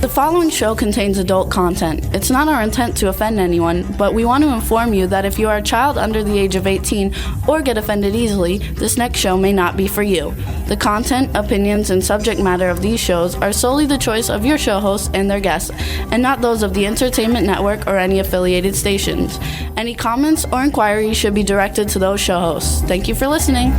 The following show contains adult content. It's not our intent to offend anyone, but we want to inform you that if you are a child under the age of 18 or get offended easily, this next show may not be for you. The content, opinions, and subject matter of these shows are solely the choice of your show hosts and their guests, and not those of the Entertainment Network or any affiliated stations. Any comments or inquiries should be directed to those show hosts. Thank you for listening.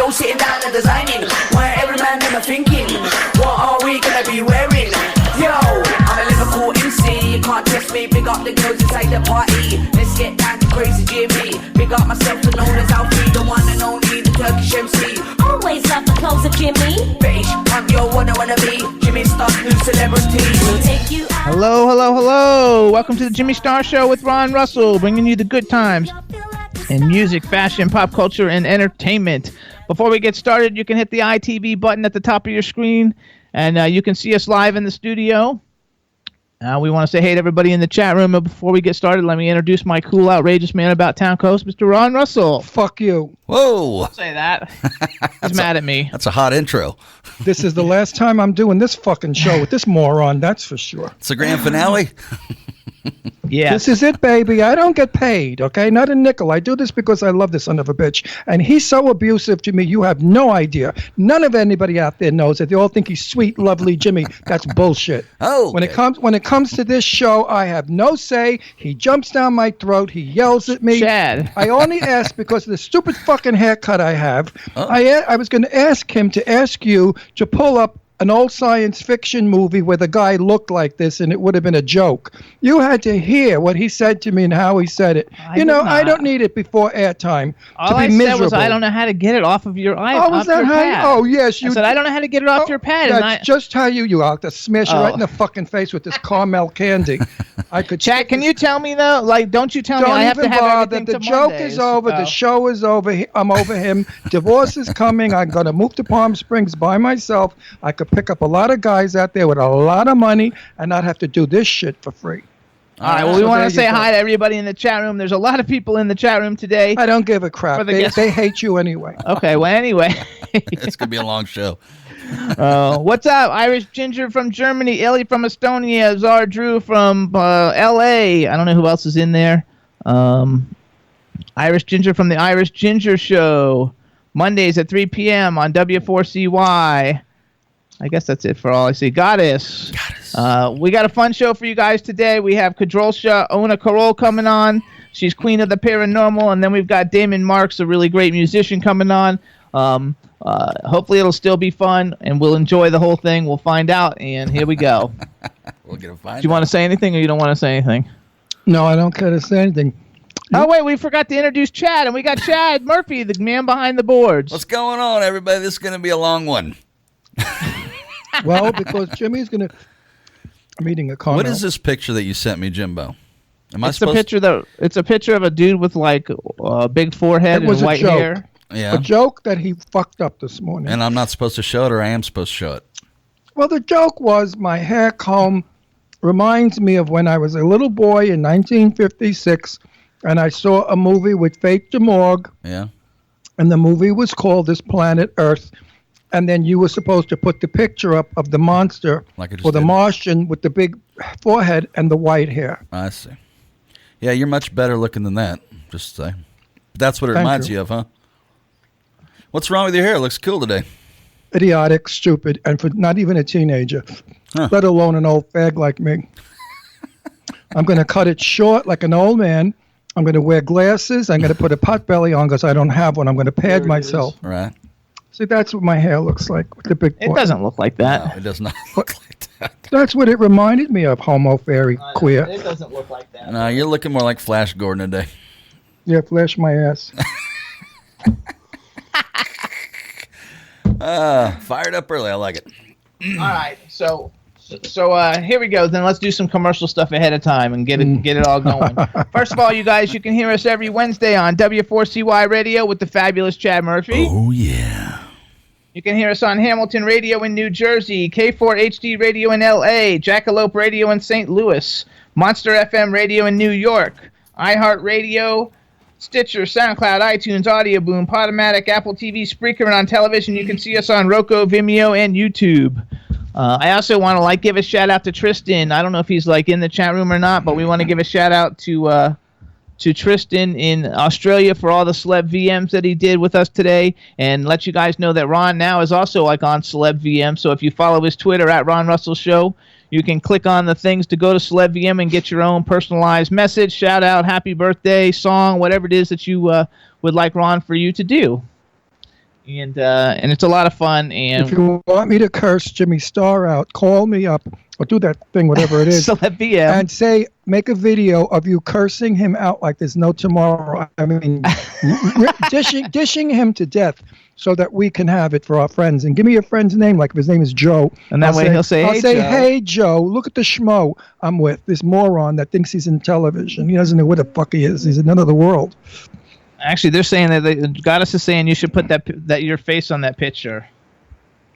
Sitting down and designing, where every man never thinking, what are we gonna be wearing? Yo, I'm a Liverpool MC, you can't test me. Big up the girls inside the party. Let's get down to crazy Jimmy. Big up myself and known as Alfie, the one and only, the Turkish MC. Always love the clothes of Jimmy. Bitch, I'm your wanna be. Jimmy Star, new celebrity. We'll take you out. Hello. Welcome to the Jimmy Star Show with Ron Russell, bringing you the good times in music, fashion, pop culture, and entertainment. Before we get started, you can hit the ITV button at the top of your screen, and you can see us live in the studio. We want to say hey to everybody in the chat room. But before we get started, let me introduce my cool, outrageous man about town coast, Mr. Ron Russell. Fuck you. Whoa. Don't say that. He's mad at me. That's a hot intro. This is the last time I'm doing this fucking show with this moron, that's for sure. It's the grand finale. Yeah. This is it, baby. I don't get paid, okay? Not a nickel. I do this because I love this son of a bitch. And he's so abusive to me, you have no idea. None of anybody out there knows it. They all think he's sweet, lovely Jimmy. That's bullshit. Oh. Okay. When it comes to this show, I have no say. He jumps down my throat. He yells at me. Chad. I only ask because of the stupid fucking haircut I have. Oh. I was going to ask him to ask you to pull up an old science fiction movie where the guy looked like this and it would have been a joke. You had to hear what he said to me and how he said it. I don't need it before airtime to be miserable. All I said was I don't know how to get it off of your iPad. Oh, was that how? Oh, yes. I said I don't know how to get it off your pad. That's just how you are. To smash you right in the fucking face with this caramel candy. I could. Chat, can you tell me though? Like, don't you tell me I have to have everything the to joke Mondays. is over. The show is over. I'm over him. Divorce is coming. I'm going to move to Palm Springs by myself. I could pick up a lot of guys out there with a lot of money and not have to do this shit for free. All right, well, we want to say hi to everybody in the chat room. There's a lot of people in the chat room today. I don't give a crap. They hate you anyway. Okay, well, anyway. It's going to be a long show. What's up? Irish Ginger from Germany, Ellie from Estonia, Czar Drew from L.A. I don't know who else is in there. Irish Ginger from the Irish Ginger Show, Mondays at 3 p.m. on W4CY. I guess that's it for all I see. Goddess. We got a fun show for you guys today. We have Kadrolsha Ona Carole coming on. She's queen of the paranormal. And then we've got Damon Marks, a really great musician, coming on. Hopefully it'll still be fun, and we'll enjoy the whole thing. We'll find out, and here we go. We're gonna find. Do you want to say anything, or you don't want to say anything? No, I don't care to say anything. Oh, wait, we forgot to introduce Chad, and we got Chad Murphy, the man behind the boards. What's going on, everybody? This is going to be a long one. Well, because Jimmy's going to... I'm eating a caramel. What is this picture that you sent me, Jimbo? It's a picture of a dude with, like, a big forehead and white hair. Yeah. A joke that he fucked up this morning. And I'm not supposed to show it, or I am supposed to show it? Well, the joke was my hair comb reminds me of when I was a little boy in 1956, and I saw a movie with Faith DeMorgue. Yeah. And the movie was called This Planet Earth. And then you were supposed to put the picture up of the monster or the Martian with the big forehead and the white hair. I see. Yeah, you're much better looking than that, just to say. That's what it reminds you of, huh? What's wrong with your hair? It looks cool today. Idiotic, stupid, and for not even a teenager, let alone an old fag like me. I'm going to cut it short like an old man. I'm going to wear glasses. I'm going to put a pot belly on because I don't have one. I'm going to pad myself. Right. See, that's what my hair looks like with the big It doesn't look like that. No, it does not look like that. That's what it reminded me of, homo, fairy, queer. It doesn't look like that. No, you're looking more like Flash Gordon today. Yeah, flash my ass. Fired up early. I like it. All right, so here we go. Then let's do some commercial stuff ahead of time and get it all going. First of all, you guys, you can hear us every Wednesday on W4CY Radio with the fabulous Chad Murphy. Oh yeah. You can hear us on Hamilton Radio in New Jersey, K4HD Radio in LA, Jackalope Radio in St. Louis, Monster FM Radio in New York, iHeartRadio, Stitcher, SoundCloud, iTunes, Audio Boom, Podomatic, Apple TV, Spreaker, and on television you can see us on Roku, Vimeo, and YouTube. I also want to give a shout out to Tristan. I don't know if he's in the chat room or not, but we want to give a shout out to Tristan in Australia for all the Celeb VMs that he did with us today, and let you guys know that Ron now is also on Celeb VM. So if you follow his Twitter at Ron Russell Show, you can click on the things to go to Celeb VM and get your own personalized message, shout out, happy birthday, song, whatever it is that you would like Ron for you to do. And it's a lot of fun. And if you want me to curse Jimmy Starr out, call me up or do that thing, whatever it is, Celeb VM, and make a video of you cursing him out like there's no tomorrow. I mean, dishing him to death, so that we can have it for our friends. And give me your friend's name, like if his name is Joe. And that way he'll say, I'll hey, say, Joe. hey, Joe, look at the schmo I'm with, this moron that thinks he's in television. He doesn't know what the fuck he is. He's in another world. Actually, they're saying that Goddess is saying you should put that your face on that picture.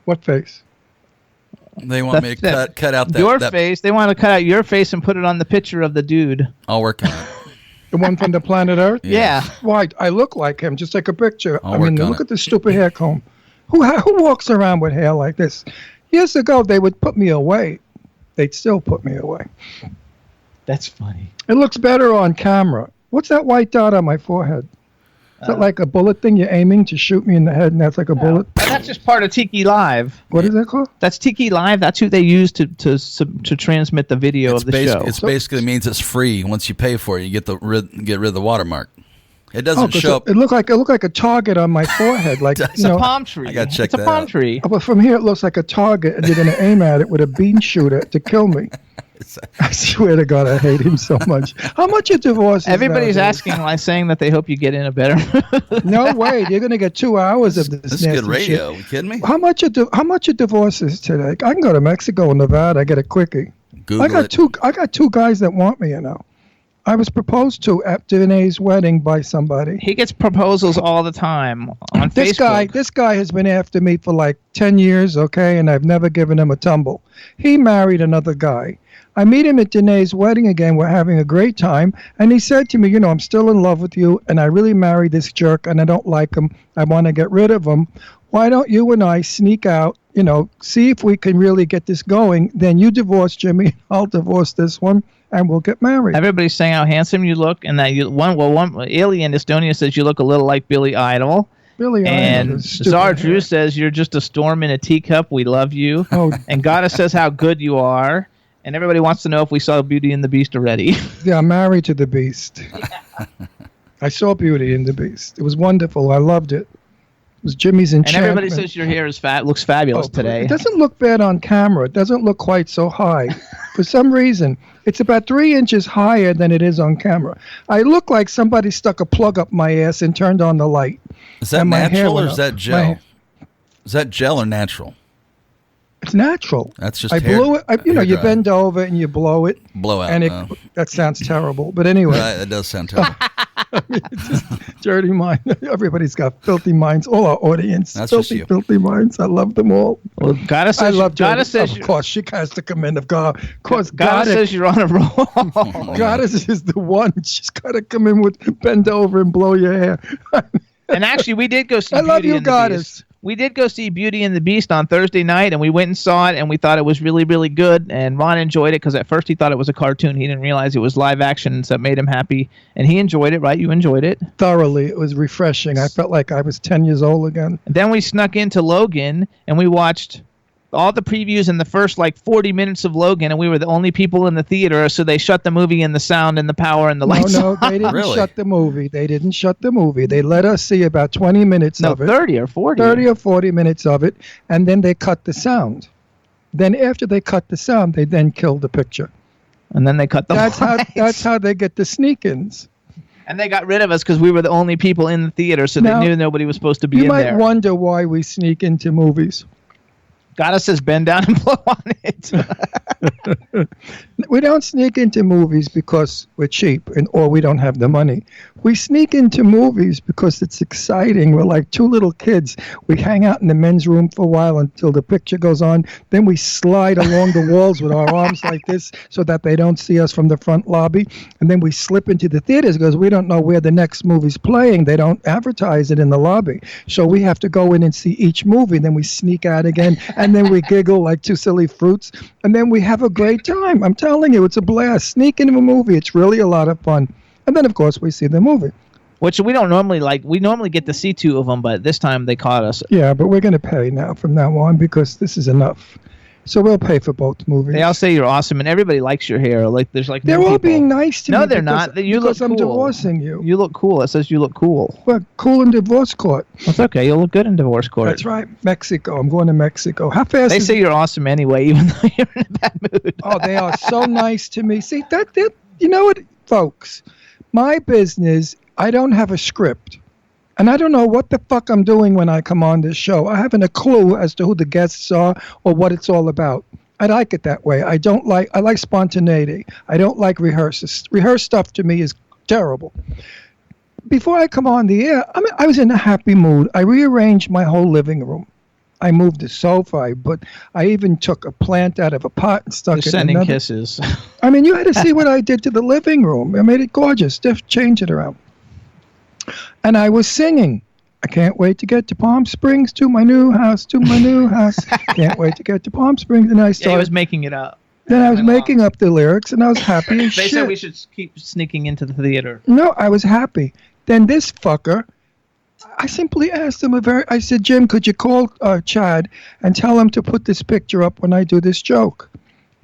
What face? They want me to cut out your face. They want to cut out your face and put it on the picture of the dude. I'll work on it. The one from the planet Earth? Yeah. Why? I look like him. Just take a picture. Look at this stupid hair comb. Who walks around with hair like this? Years ago, they would put me away. They'd still put me away. That's funny. It looks better on camera. What's that white dot on my forehead? Is that like a bullet thing you're aiming to shoot me in the head, and that's like a bullet? That's just part of Tiki Live. What is that called? That's Tiki Live. That's who they use to transmit the video of the show. It basically means it's free. Once you pay for it, you get rid of the watermark. It doesn't show up. It looked like a target on my forehead, like it's a palm tree. I got to check that out. It's a palm tree. But from here, it looks like a target, and you're going to aim at it with a bean shooter to kill me. I swear to God, I hate him so much. How much a divorce is Everybody's asking, saying that they hope you get in a better. No way. You're going to get 2 hours of this. This is good radio. Are you kidding me? How much a divorce is today? I can go to Mexico and Nevada. I get a quickie. Google I got two guys that want me, I was proposed to at Danae's wedding by somebody. He gets proposals all the time on Facebook. This guy has been after me for like 10 years, okay, and I've never given him a tumble. He married another guy. I meet him at Danae's wedding again. We're having a great time. And he said to me, I'm still in love with you, and I really married this jerk, and I don't like him. I want to get rid of him. Why don't you and I sneak out, see if we can really get this going? Then you divorce Jimmy, I'll divorce this one, and we'll get married. Everybody's saying how handsome you look, and that one alien Estonia says you look a little like Billy Idol. And Czar Drew says you're just a storm in a teacup. We love you. Oh. And Goddess says how good you are. And everybody wants to know if we saw Beauty and the Beast already. Yeah, I'm married to the Beast. I saw Beauty and the Beast. It was wonderful. I loved it. It was Jimmy's enchantment. And everybody says your hair is looks fabulous today. It doesn't look bad on camera. It doesn't look quite so high. For some reason, it's about 3 inches higher than it is on camera. I look like somebody stuck a plug up my ass and turned on the light. Is that natural or is that gel? Is that gel or natural? It's natural. That's just I blew it. You bend over and you blow it. Blow out. And that sounds terrible. But anyway. That does sound terrible. It's just dirty mind. Everybody's got filthy minds. All our audience. That's filthy minds. I love them all. Well, Goddess says, of course, she has to come in. Of course, Goddess says you're on a roll. Goddess is the one. She's got to come in with bend over and blow your hair. And actually, we did go see I love you, Goddess. We did go see Beauty and the Beast on Thursday night, and we went and saw it, and we thought it was really, really good. And Ron enjoyed it because at first he thought it was a cartoon. He didn't realize it was live action, so it made him happy. And he enjoyed it, right? You enjoyed it? Thoroughly. It was refreshing. I felt like I was 10 years old again. And then we snuck into Logan, and we watched all the previews in the first 40 minutes of Logan, and we were the only people in the theater, so they shut the movie and the sound and the power and the lights. No, they didn't shut the movie. They didn't shut the movie. They let us see about 20 minutes of it. 30 or 40. 30 or 40 minutes of it, and then they cut the sound. Then after they cut the sound, they then killed the picture. And then they cut the lights. That's how they get the sneak-ins. And they got rid of us because we were the only people in the theater, so they knew nobody was supposed to be in there. You might wonder why we sneak into movies. Goddess says bend down and blow on it. We don't sneak into movies because we're cheap or we don't have the money. We sneak into movies because it's exciting. We're like two little kids. We hang out in the men's room for a while until the picture goes on. Then we slide along the walls with our arms like this so that they don't see us from the front lobby. And then we slip into the theaters because we don't know where the next movie's playing. They don't advertise it in the lobby. So we have to go in and see each movie. Then we sneak out again. And then we giggle like two silly fruits. And then we have a great time. I'm telling you, it's a blast. Sneak into a movie. It's really a lot of fun. And then, of course, we see the movie. Which we don't normally like. We normally get to see two of them, but this time they caught us. Yeah, but we're going to pay now from now on because this is enough. So we'll pay for both movies. They all say you're awesome, and everybody likes your hair. Like there's like they're all being nice to me. No, they're not. You look cool. I'm divorcing you. You look cool. It says you look cool. Well, cool in divorce court. That's okay. You look good in divorce court. That's right. Mexico. I'm going to Mexico. How fast? They say you're awesome anyway, even though you're in a bad mood. Oh, they are so nice to me. See that? You know what, folks? My business, I don't have a script. And I don't know what the fuck I'm doing when I come on this show. I haven't a clue as to who the guests are or what it's all about. I like it that way. I like spontaneity. I don't like rehearses. Rehearsed stuff to me is terrible. Before I come on the air, I was in a happy mood. I rearranged my whole living room. I moved the sofa, but I even took a plant out of a pot and stuck it in sending another. Kisses. I mean, you had to see what I did to the living room. I made it gorgeous. Just change it around. And I was singing. I can't wait to get to Palm Springs, to my new house, to my new house. Can't wait to get to Palm Springs. And I started. Yeah, he was making it up. Then I was making up the lyrics, and I was happy as shit. They said we should keep sneaking into the theater. No, I was happy. Then this fucker, I simply asked him I said, Jim, could you call Chad and tell him to put this picture up when I do this joke?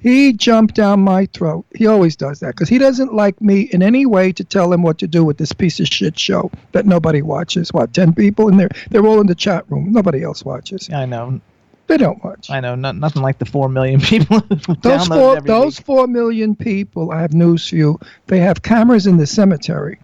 He jumped down my throat. He always does that because he doesn't like me in any way to tell him what to do with this piece of shit show that nobody watches. What, 10 people? And they're all in the chat room. Nobody else watches. I know. They don't watch. I know. Nothing like the 4 million people who those 4 million people, I have news for you, they have cameras in the cemetery.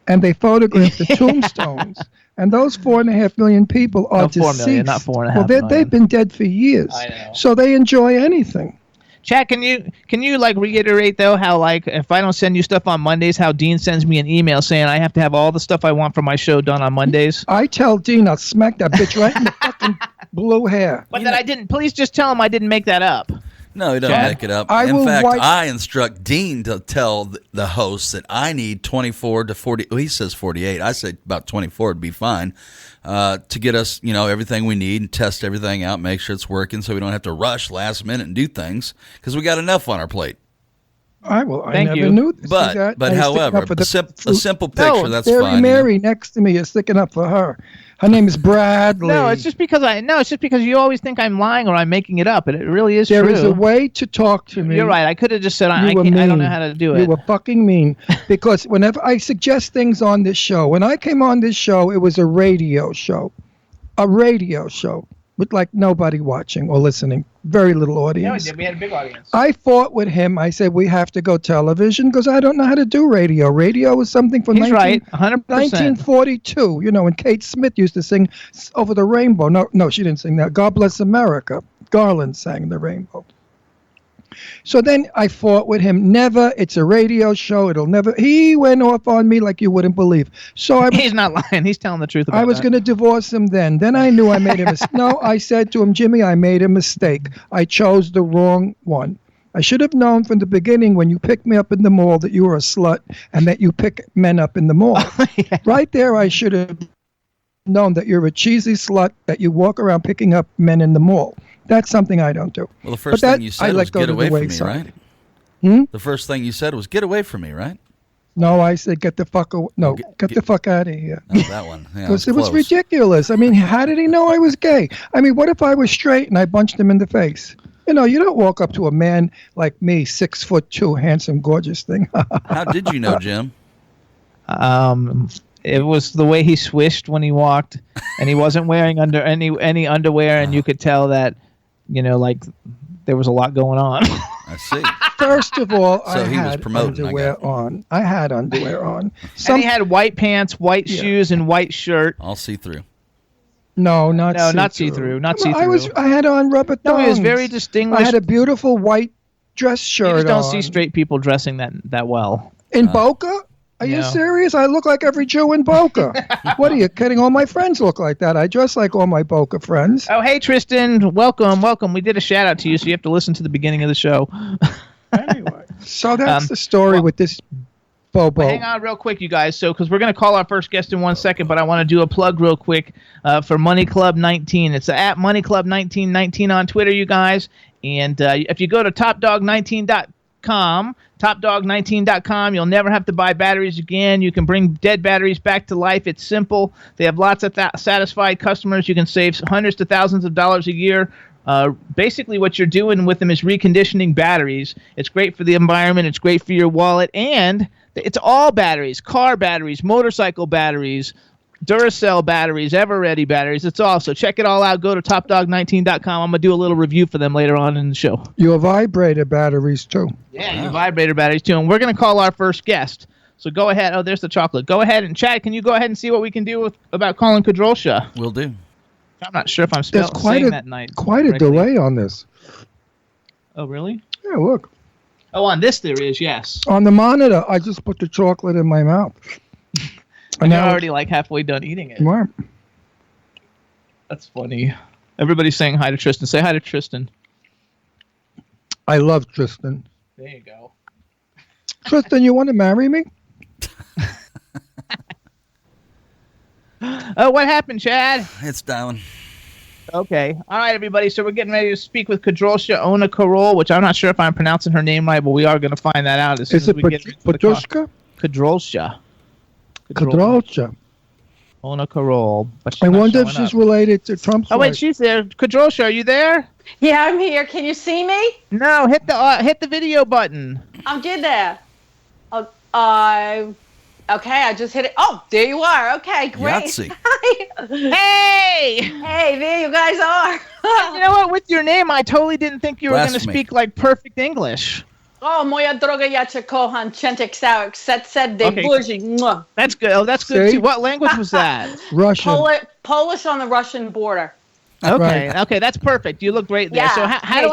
And they photograph the tombstones. And those 4.5 million people are deceased. 4 million, not 4.5 million. They've been dead for years. I know. So they enjoy anything. Chad, can you like reiterate though how like if I don't send you stuff on Mondays, how Dean sends me an email saying I have to have all the stuff I want for my show done on Mondays? I tell Dean I'll smack that bitch right in the fucking blue hair. But that I didn't. Please just tell him I didn't make that up. No, he doesn't make it up. In fact, I instruct Dean to tell the host that I need 24 to 40. Well, he says 48. I say about 24 would be fine to get us, everything we need and test everything out, make sure it's working, so we don't have to rush last minute and do things because we got enough on our plate. I never knew this. But however, a simple picture, that's fine. Mary next to me is sticking up for her. Her name is Bradley. No, it's just because you always think I'm lying or I'm making it up, and it really is true. There is a way to talk to me. You're right. I could have just said I don't know how to do it. You were fucking mean because whenever I suggest things on this show, when I came on this show, it was a radio show. With like nobody watching or listening, very little audience. Yeah, we had a big audience. I fought with him. I said we have to go television because I don't know how to do radio. Radio was something from 1942. When Kate Smith used to sing "Over the Rainbow." No, she didn't sing that. "God Bless America." Garland sang "The Rainbow." So then I fought with him. Never. It's a radio show. It'll never. He went off on me like you wouldn't believe. So he's not lying. He's telling the truth about it. I was going to divorce him then. Then I knew I made a mistake. No, I said to him, Jimmy, I made a mistake. I chose the wrong one. I should have known from the beginning when you picked me up in the mall that you were a slut and that you pick men up in the mall. Yeah. Right there, I should have known that you're a cheesy slut, that you walk around picking up men in the mall. That's something I don't do. Well, the first thing you said was get away from me, right? The first thing you said was get away from me, right? No, I said get the fuck away. No, get the fuck out of here. Oh, that one. Because it was ridiculous. I mean, how did he know I was gay? I mean, what if I was straight and I punched him in the face? You don't walk up to a man like me, 6'2", handsome, gorgeous thing. How did you know, Jim? It was the way he swished when he walked, and he wasn't wearing any underwear, and you could tell that, like there was a lot going on. I see. First of all, I had underwear on. I had underwear on. And he had white pants, white shoes, and white shirt. All see-through. No, not see-through. Not see-through. I had on rubber thongs. No, he was very distinguished. I had a beautiful white dress shirt on. You just don't see straight people dressing that well. In Boca? Are you serious? I look like every Jew in Boca. What are you kidding? All my friends look like that. I dress like all my Boca friends. Oh, hey, Tristan. Welcome. We did a shout out to you, so you have to listen to the beginning of the show. Anyway, so that's the story with this Bobo. Hang on real quick, you guys. So, because we're going to call our first guest in 1 second, but I want to do a plug real quick for Money Club 19. It's at Money Club 1919 on Twitter, you guys. And if you go to topdog19.com, you'll never have to buy batteries again. You can bring dead batteries back to life. It's simple. They have lots of satisfied customers. You can save hundreds to thousands of dollars a year. Basically, what you're doing with them is reconditioning batteries. It's great for the environment. It's great for your wallet. And it's all batteries, car batteries, motorcycle batteries, Duracell batteries, Ever-Ready batteries. It's all. So check it all out. Go to topdog19.com. I'm going to do a little review for them later on in the show. Your vibrator batteries, too. Yeah, your vibrator batteries, too. And we're going to call our first guest. So go ahead. Oh, there's the chocolate. Go ahead and Chad, can you go ahead and see what we can do about calling Kadrolsha? Will do. I'm not sure if I'm saying that night. Quite a delay on this. Oh, really? Yeah, look. Oh, on this there is, yes. On the monitor, I just put the chocolate in my mouth. And you're already like halfway done eating it. What? That's funny. Everybody's saying hi to Tristan. Say hi to Tristan. I love Tristan. There you go. Tristan, you want to marry me? Oh, what happened, Chad? It's dialing. Okay. All right, everybody. So we're getting ready to speak with Kadrolsha Ona Carole, which I'm not sure if I'm pronouncing her name right, but we are going to find that out as soon as we get into the call. Kadrolsha. Kadrolsha. Ona Carole. I wonder if she's related to Trump's wife. Wait, she's there. Kadrolsha, are you there? Yeah, I'm here. Can you see me? No, hit the video button. I did that. Okay, I just hit it. Oh, there you are. Okay, great. Yahtzee. Hey! Hey, there you guys are. You know what? With your name, I totally didn't think you were going to speak like perfect English. Oh, moja droga, ja cię kocham, Chentek Sauer, set de buzi. That's good. Oh, that's good too. What language was that? Russian. Polish on the Russian border. Okay, okay, that's perfect. You look great there. Yeah. So how do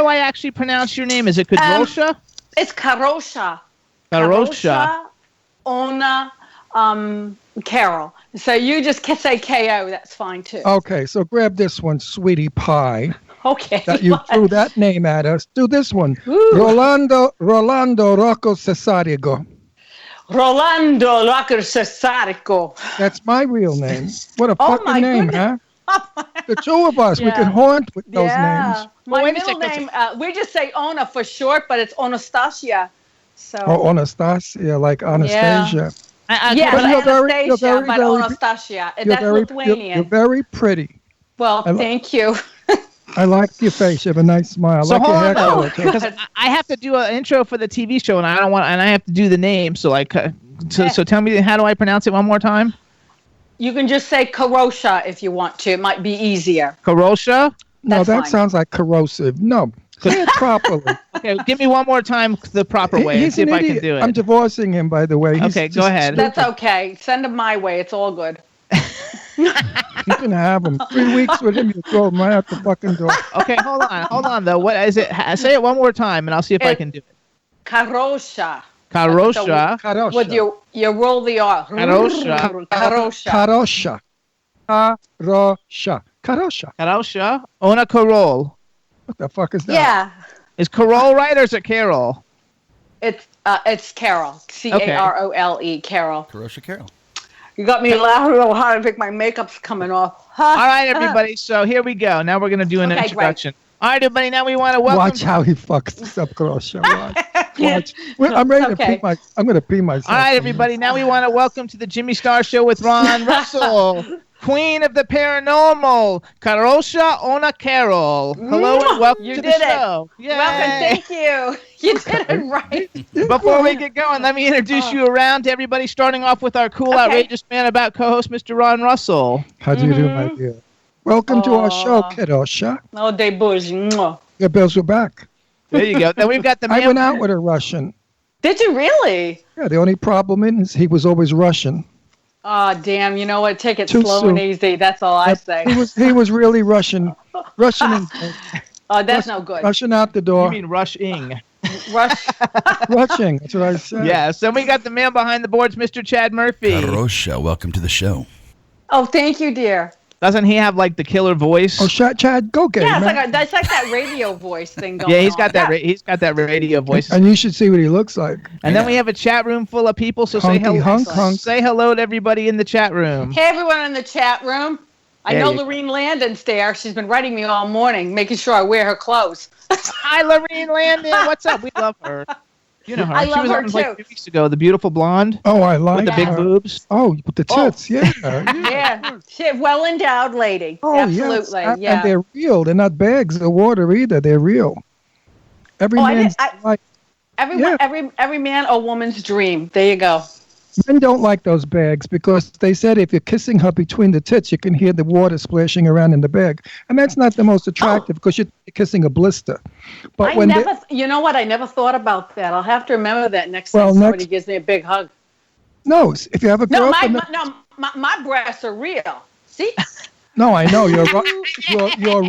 I actually pronounce your name? Is it Kadrolsha? It's Kadrolsha. Kadrolsha. Ona Carole. So you just can say KO, that's fine too. Okay, so grab this one, Sweetie Pie. Okay. That you threw that name at us. Do this one. Ooh. Rolando Rocco Cesarigo. Rolando Rocco Cesarigo. That's my real name. What a fucking name, goodness. Huh? The two of us, we can haunt with those names. My middle name, we just say Ona for short, but it's Anastasia. So. Oh, Anastasia, like Anastasia. Yeah, Anastasia, but Anastasia. That's Lithuanian. You're very pretty. Well, thank you. I like your face. You have a nice smile. So like hold your hair on, color, because I have to do an intro for the TV show, and I have to do the name. So so tell me, how do I pronounce it one more time? You can just say Kadrolsha if you want to. It might be easier. Kadrolsha? No, that sounds like corrosive. No, say it properly. Okay, give me one more time the proper way and see if I can do it. I'm divorcing him, by the way. Okay, go ahead. That's okay. Send him my way. It's all good. You can have him. 3 weeks with him, you throw him right out the fucking door. Okay, hold on though. What is it? Say it one more time, and I'll see if I can do it. Kadrolsha. Kadrolsha. With you roll the R. Kadrolsha. Kadrolsha. Kadrolsha. Kadrolsha. Kadrolsha. Ona Carole. What the fuck is that? Yeah. Is Carole right or is it Carol? It's Carol. Carole. Carol. Kadrolsha Carole. You got me laughing real hard. I think my makeup's coming off. All right, everybody. So here we go. Now we're going to do an introduction. Great. All right, everybody. Now we want to welcome. Watch how he fucks this up, Kadrolsha. Watch. I'm ready to pee I'm going to pee myself. All right, everybody. Now we want to welcome to the Jimmy Star Show with Ron Russell, Queen of the Paranormal, Kadrolsha Ona Carole. Hello and welcome to the show. Yay. Welcome. Thank you. You did it right. Before we get going, let me introduce you around to everybody, starting off with our cool, outrageous man about co-host, Mr. Ron Russell. How do you do, my dear? Welcome to our show, Kadrolsha. Oh, they buzz. Your bills were back. There you go. Then we've got the man. I went out with a Russian. Did you really? Yeah, the only problem is he was always Russian. Oh, damn. You know what? Take it slow and easy. That's all I say. He was really Russian. Russian. Oh, that's no good. Russian out the door. You mean rushing. Rushing. That's what I said. Yeah. So we got the man behind the boards, Mr. Chad Murphy. Kadrolsha, welcome to the show. Oh, thank you, dear. Doesn't he have like the killer voice? Oh, Chad, go get Yeah, it, man. it's like that radio voice thing going on. Yeah, he's got that. He's got that radio voice. And you should see what he looks like. And then we have a chat room full of people. So Hunky, say hello. hunk. Say hello to everybody in the chat room. Hey, everyone in the chat room. I There know you- Lorene Landon's there. She's been writing me all morning, making sure I wear her clothes. Hi, Lorene Landon. What's up? We love her. You know her. I She love was her on like too. 2 weeks ago. The beautiful blonde Oh, I like with the big her. boobs. Oh, with the tits, yeah. Yeah, she's a well-endowed lady. Oh, Absolutely, yes. yeah. And they're real. They're not bags of water either. They're real. Every man's like, Every man or woman's dream. There you go. men don't like those bags because they said if you're kissing her between the tits, you can hear the water splashing around in the bag. And that's not the most attractive because you're kissing a blister. But You know what? I never thought about that. I'll have to remember that next time somebody gives me a big hug. No, if you have a No, girlfriend... my breasts are real. See? No, I know you're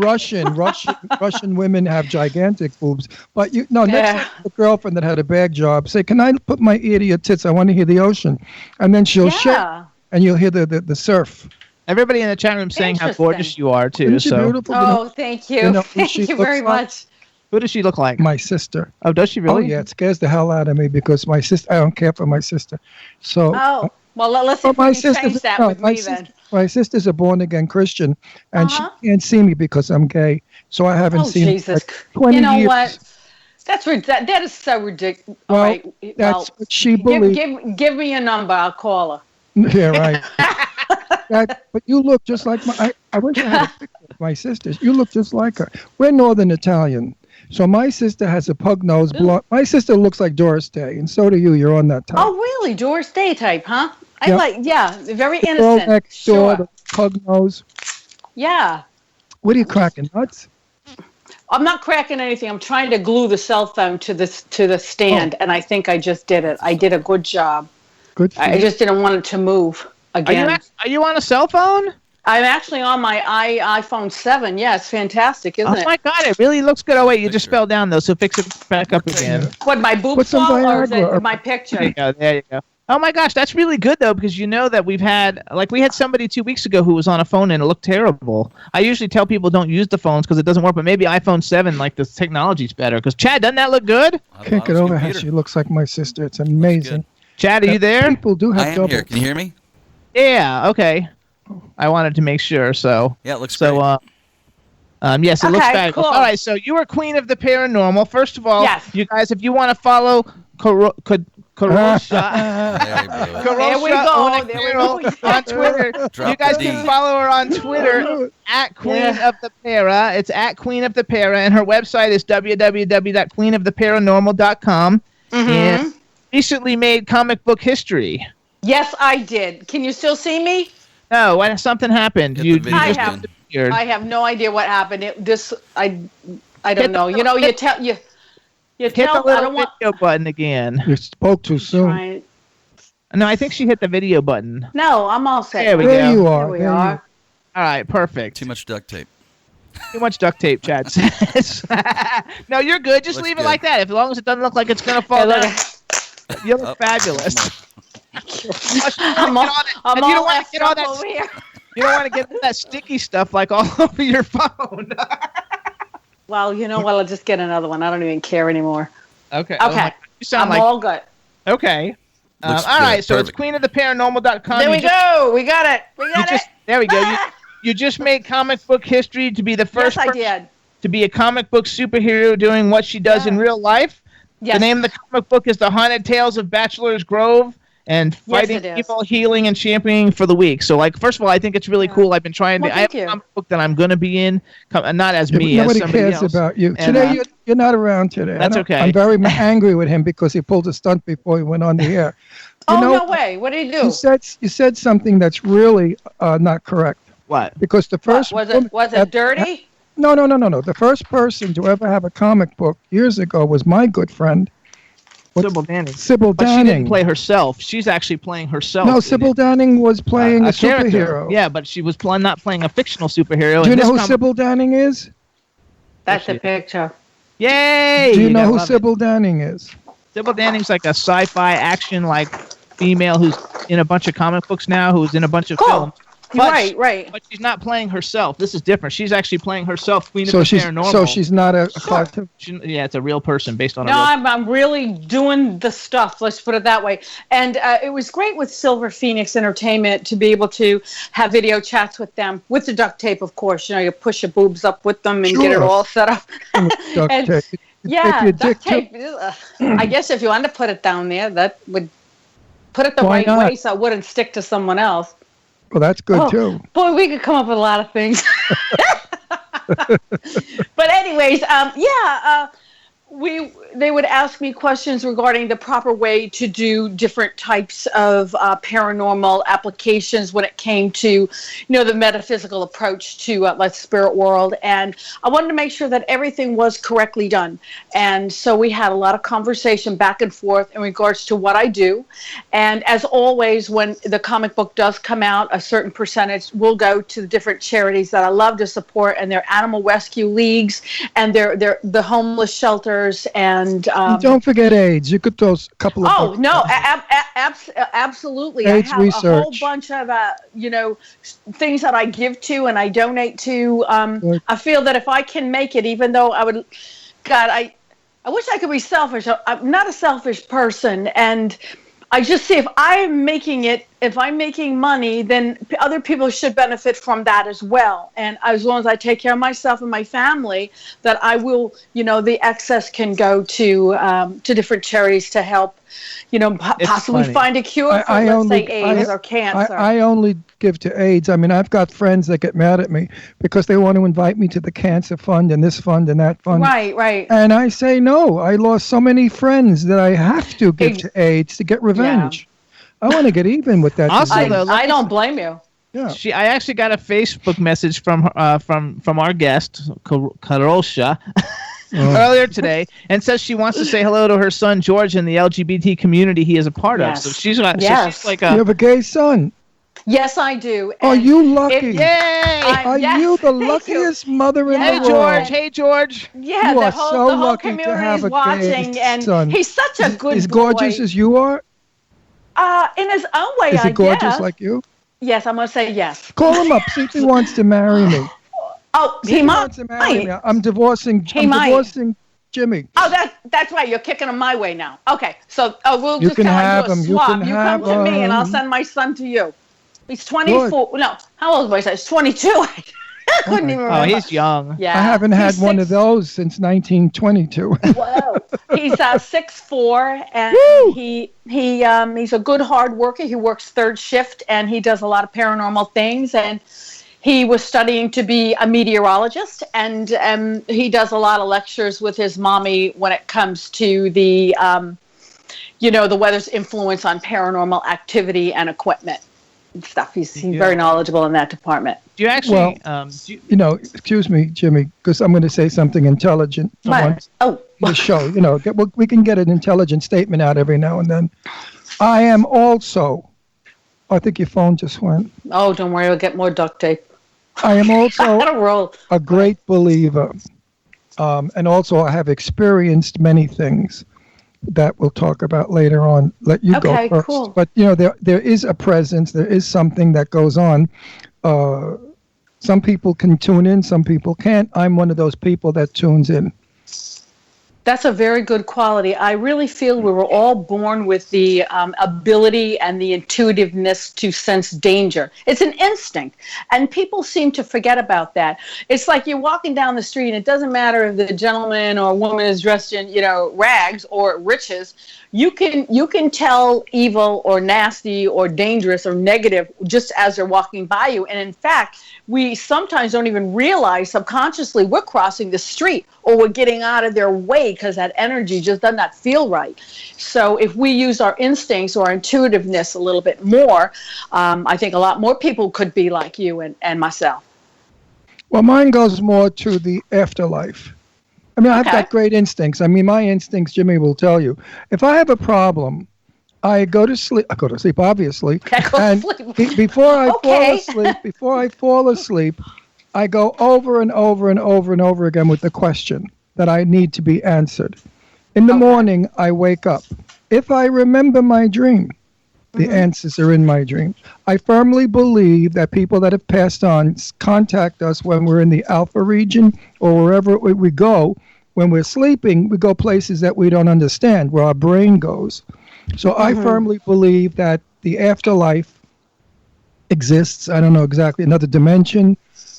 Russian. Russian women have gigantic boobs. But next time you have a girlfriend that had a bag job, say, "Can I put my ear to your tits? I want to hear the ocean," and then she'll shake, and you'll hear the surf. Everybody in the chat room saying how gorgeous you are too. Isn't she so beautiful? Oh, thank you. Thank you very much. Who does she look like? My sister. Oh, does she really? Oh yeah, it scares the hell out of me because my sister. I don't care for my sister. So. Oh. Well, let's see if we can change that with me then. My sister's a born-again Christian, and she can't see me because I'm gay. So I haven't seen Jesus. Like 20 you know years. what? That is so ridiculous. Well, All right. that's what she believes. Give me a number. I'll call her. Yeah, right. But you look just like I wish I had a picture of my sisters. You look just like her. We're Northern Italian. So my sister has a pug nose. My sister looks like Doris Day, and so do you. You're on that type. Oh, really? Doris Day type, huh? Very Girl innocent. next door, the pug nose. Yeah. What are you cracking, nuts? I'm not cracking anything. I'm trying to glue the cell phone to the stand, and I think I just did it. I did a good job. Good. I just didn't want it to move again. Are you on a cell phone? I'm actually on my iPhone 7. Yeah, it's fantastic, isn't it? Oh my God, it really looks good. Oh wait, you just fell down though, so fix it back up again. What, my boobs fall, or is it my picture? There you go. Oh my gosh, that's really good though, because you know that we had somebody 2 weeks ago who was on a phone and it looked terrible. I usually tell people don't use the phones because it doesn't work, but maybe iPhone 7, like the technology's better. Because Chad, doesn't that look good? Can't get over how she looks like my sister. It's amazing. Chad, are you there? People do have I am double. here. Can you hear me? Yeah. Okay. I wanted to make sure. So yeah, it looks great. Yes, it looks fabulous. Cool. All right, so you are queen of the paranormal. First of all, yes. You guys, if you want to follow Kadrolsha Ona Carole on Twitter, you guys can follow her on Twitter at Queen of the Para. It's at Queen of the Para, and her website is www.queenoftheparanormal.com. And recently made comic book history. Yes, I did. Can you still see me? No, something happened. I have no idea what happened. I don't know. You know, you tell. Hit the little video button again. You spoke too soon. No, I think she hit the video button. No, I'm all set. There we go. There you are. There we are. All right, perfect. Too much duct tape. Too much duct tape, Chad says. No, you're good. Just leave it like that. As long as it doesn't look like it's going to fall down. You look fabulous. I'm all effed up over here. You don't want to get that sticky stuff like all over your phone. Well, you know what? I'll just get another one. I don't even care anymore. Okay. Okay. You sound I'm all good. Okay. All right. So it's queenoftheparanormal.com. There we go. We got it. There we go. You just made comic book history to be the first person to be a comic book superhero doing what she does in real life. Yes. The name of the comic book is The Haunted Tales of Bachelor's Grove. And fighting evil, healing, and championing for the week. So, first of all, I think it's really cool. I've been trying to. I have a comic book that I'm going to be in, not as me, as somebody else. Nobody cares about you. And, today, you're not around today. That's okay. I'm very angry with him because he pulled a stunt before he went on the air. No way. What did he do? You said something that's really not correct. What? Because the first was it dirty? No. The first person to ever have a comic book years ago was my good friend. Sybil Danning. But she didn't play herself. She's actually playing herself. No, Sybil Danning was playing a superhero. Yeah, but she was not playing a fictional superhero. Do you know who Sybil Danning is? That's a picture. Yay! Do you know who love Sybil Danning is? Sybil Danning's like a sci-fi action like female who's in a bunch of comic books now, who's in a bunch of films. But Right. But she's not playing herself. This is different. She's actually playing herself, Queen of the Paranormal. So she's not a cartoon. Yeah, it's a real person based on. No, I'm really doing the stuff. Let's put it that way. And it was great with Silver Phoenix Entertainment to be able to have video chats with them with the duct tape, of course. You know, you push your boobs up with them and get it all set up. Duct tape. Yeah, duct tape. I guess if you wanted to put it down there, that would put it the right way so it wouldn't stick to someone else. Well, that's good too. Boy, we could come up with a lot of things. But anyways, they would ask me questions regarding the proper way to do different types of paranormal applications when it came to, the metaphysical approach to like spirit world. And I wanted to make sure that everything was correctly done. And so we had a lot of conversation back and forth in regards to what I do. And as always, when the comic book does come out, a certain percentage will go to the different charities that I love to support, and their animal rescue leagues and the homeless shelters. And don't forget AIDS. You could throw a couple of. Oh no, absolutely. AIDS I have research. A whole bunch of things that I give to and I donate to. I feel that if I can make it, even though I would, God, I wish I could be selfish. I'm not a selfish person, and I just see if I'm making money, then other people should benefit from that as well. And as long as I take care of myself and my family, that I will, the excess can go to different charities to help, possibly find a cure for, let's say, AIDS or cancer. I only give to AIDS. I mean, I've got friends that get mad at me because they want to invite me to the cancer fund and this fund and that fund. Right. And I say, no, I lost so many friends that I have to give to AIDS to get revenge. Yeah. I want to get even with that. Also, I don't blame you. Yeah. I actually got a Facebook message from our guest, Kadrolsha, earlier today, and says she wants to say hello to her son George in the LGBT community he is a part of. So she's like you have a gay son. Yes, I do. Are you lucky? Yay! Are you the luckiest mother in the world? Hey, George. Yeah, you the are whole, so the whole lucky community to have is a watching, gay and son. he's such a good boy. As gorgeous as you are? In his own way, Is he gorgeous guess. like you? Yes, I'm going to say yes. Call him up. See if he wants to marry me. Oh, he wants to marry me. I'm divorcing Jimmy. Oh, that's right. You're kicking him my way now. Okay, so we'll You just can kind have of do a him. You swap. can You have come to me, and I'll him. send my son to you. He's 24. No, how old was I? He's 22. I couldn't even remember. Oh, he's young. Yeah, I haven't had one of those since 1922. Whoa. He's 6'4", and he's a good hard worker. He works third shift, and he does a lot of paranormal things. And he was studying to be a meteorologist, and he does a lot of lectures with his mommy when it comes to the the weather's influence on paranormal activity and equipment and stuff. He's very knowledgeable in that department. Do you actually, excuse me, Jimmy, because I'm going to say something intelligent. The show, we can get an intelligent statement out every now and then. I am also, I think your phone just went. Oh, don't worry, I'll get more duct tape. I am also a great believer. And also I have experienced many things that we'll talk about later on. Let you go first. Cool. But, there is a presence. There is something that goes on. Some people can tune in. Some people can't. I'm one of those people that tunes in. That's a very good quality. I really feel we were all born with the ability and the intuitiveness to sense danger. It's an instinct, and people seem to forget about that. It's like you're walking down the street, and it doesn't matter if the gentleman or woman is dressed in, rags or riches. You can tell evil or nasty or dangerous or negative just as they're walking by you. And in fact, we sometimes don't even realize subconsciously we're crossing the street or we're getting out of their way because that energy just does not feel right. So if we use our instincts or our intuitiveness a little bit more, I think a lot more people could be like you and myself. Well, mine goes more to the afterlife. I mean, I've got great instincts. I mean, my instincts, Jimmy will tell you. If I have a problem, I go to sleep. I go to sleep, obviously. Before I fall asleep, I go over and over and over and over again with the question, that I need to be answered. In the morning, I wake up. If I remember my dream, the answers are in my dream. I firmly believe that people that have passed on contact us when we're in the alpha region or wherever we go. When we're sleeping, we go places that we don't understand, where our brain goes. So I firmly believe that the afterlife exists. I don't know exactly, another dimension.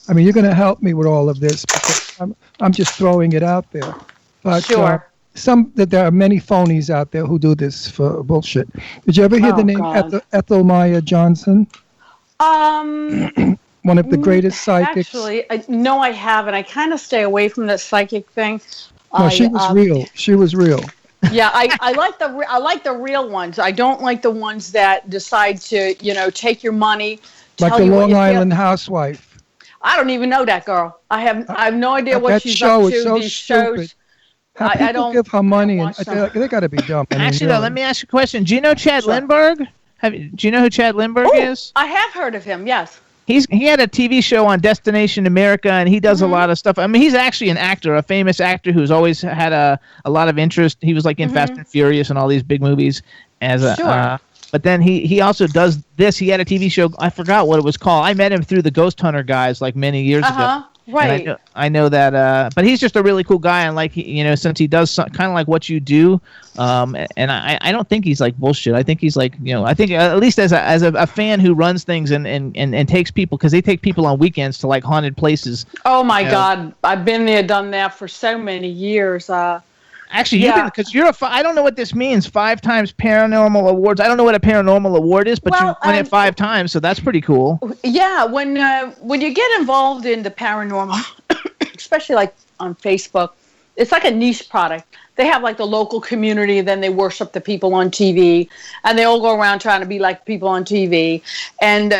I mean, you're going to help me with all of this because I'm just throwing it out there. But Sure. that there are many phonies out there who do this for bullshit. Did you ever hear the name Ethel Maya Johnson? One of the greatest psychics. Actually, no, I haven't. I kind of stay away from the psychic thing. No, she was real. She was real. Yeah, I like the real ones. I don't like the ones that decide to, take your money. Like the Long Island housewife. I don't even know that girl. I have no idea what she's show up to. Is so These stupid. shows. I don't give her money, and they got to be dumb. Actually, though, let me ask you a question. Do you know Chad Lindbergh? Do you know who Chad Lindbergh is? I have heard of him. Yes. He had a TV show on Destination America, and he does a lot of stuff. I mean, he's actually an actor, a famous actor who's always had a lot of interest. He was like in Fast and Furious and all these big movies. But then he also does this. He had a TV show. I forgot what it was called. I met him through the Ghost Hunter guys like many years ago. Right. And I know that, but he's just a really cool guy, and like since he does kind of like what you do, and I don't think he's like bullshit. I think he's like I think at least as a fan who runs things and takes people, because they take people on weekends to like haunted places. Oh my God, I've been there, done that for so many years. Actually, because you're I don't know what this means. 5 times paranormal awards. I don't know what a paranormal award is, but you won it 5 times, so that's pretty cool. Yeah, when you get involved in the paranormal, especially like on Facebook, it's like a niche product. They have like the local community, then they worship the people on TV, and they all go around trying to be like people on TV. And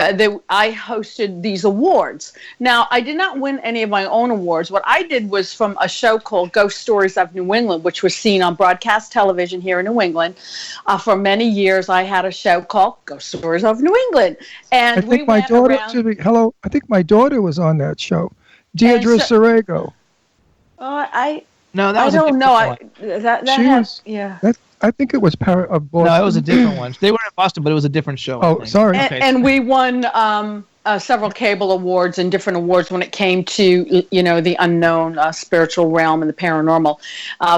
I hosted these awards. Now, I did not win any of my own awards. What I did was from a show called Ghost Stories of New England, which was seen on broadcast television here in New England. For many years, I had a show called Ghost Stories of New England. And I think my daughter, I think my daughter was on that show. Deirdre Sorego. No, that was I don't know. I think it was of Boston. No, it was a different one. They were in Boston, but it was a different show. Oh, sorry. And we won several cable awards and different awards when it came to the unknown spiritual realm and the paranormal.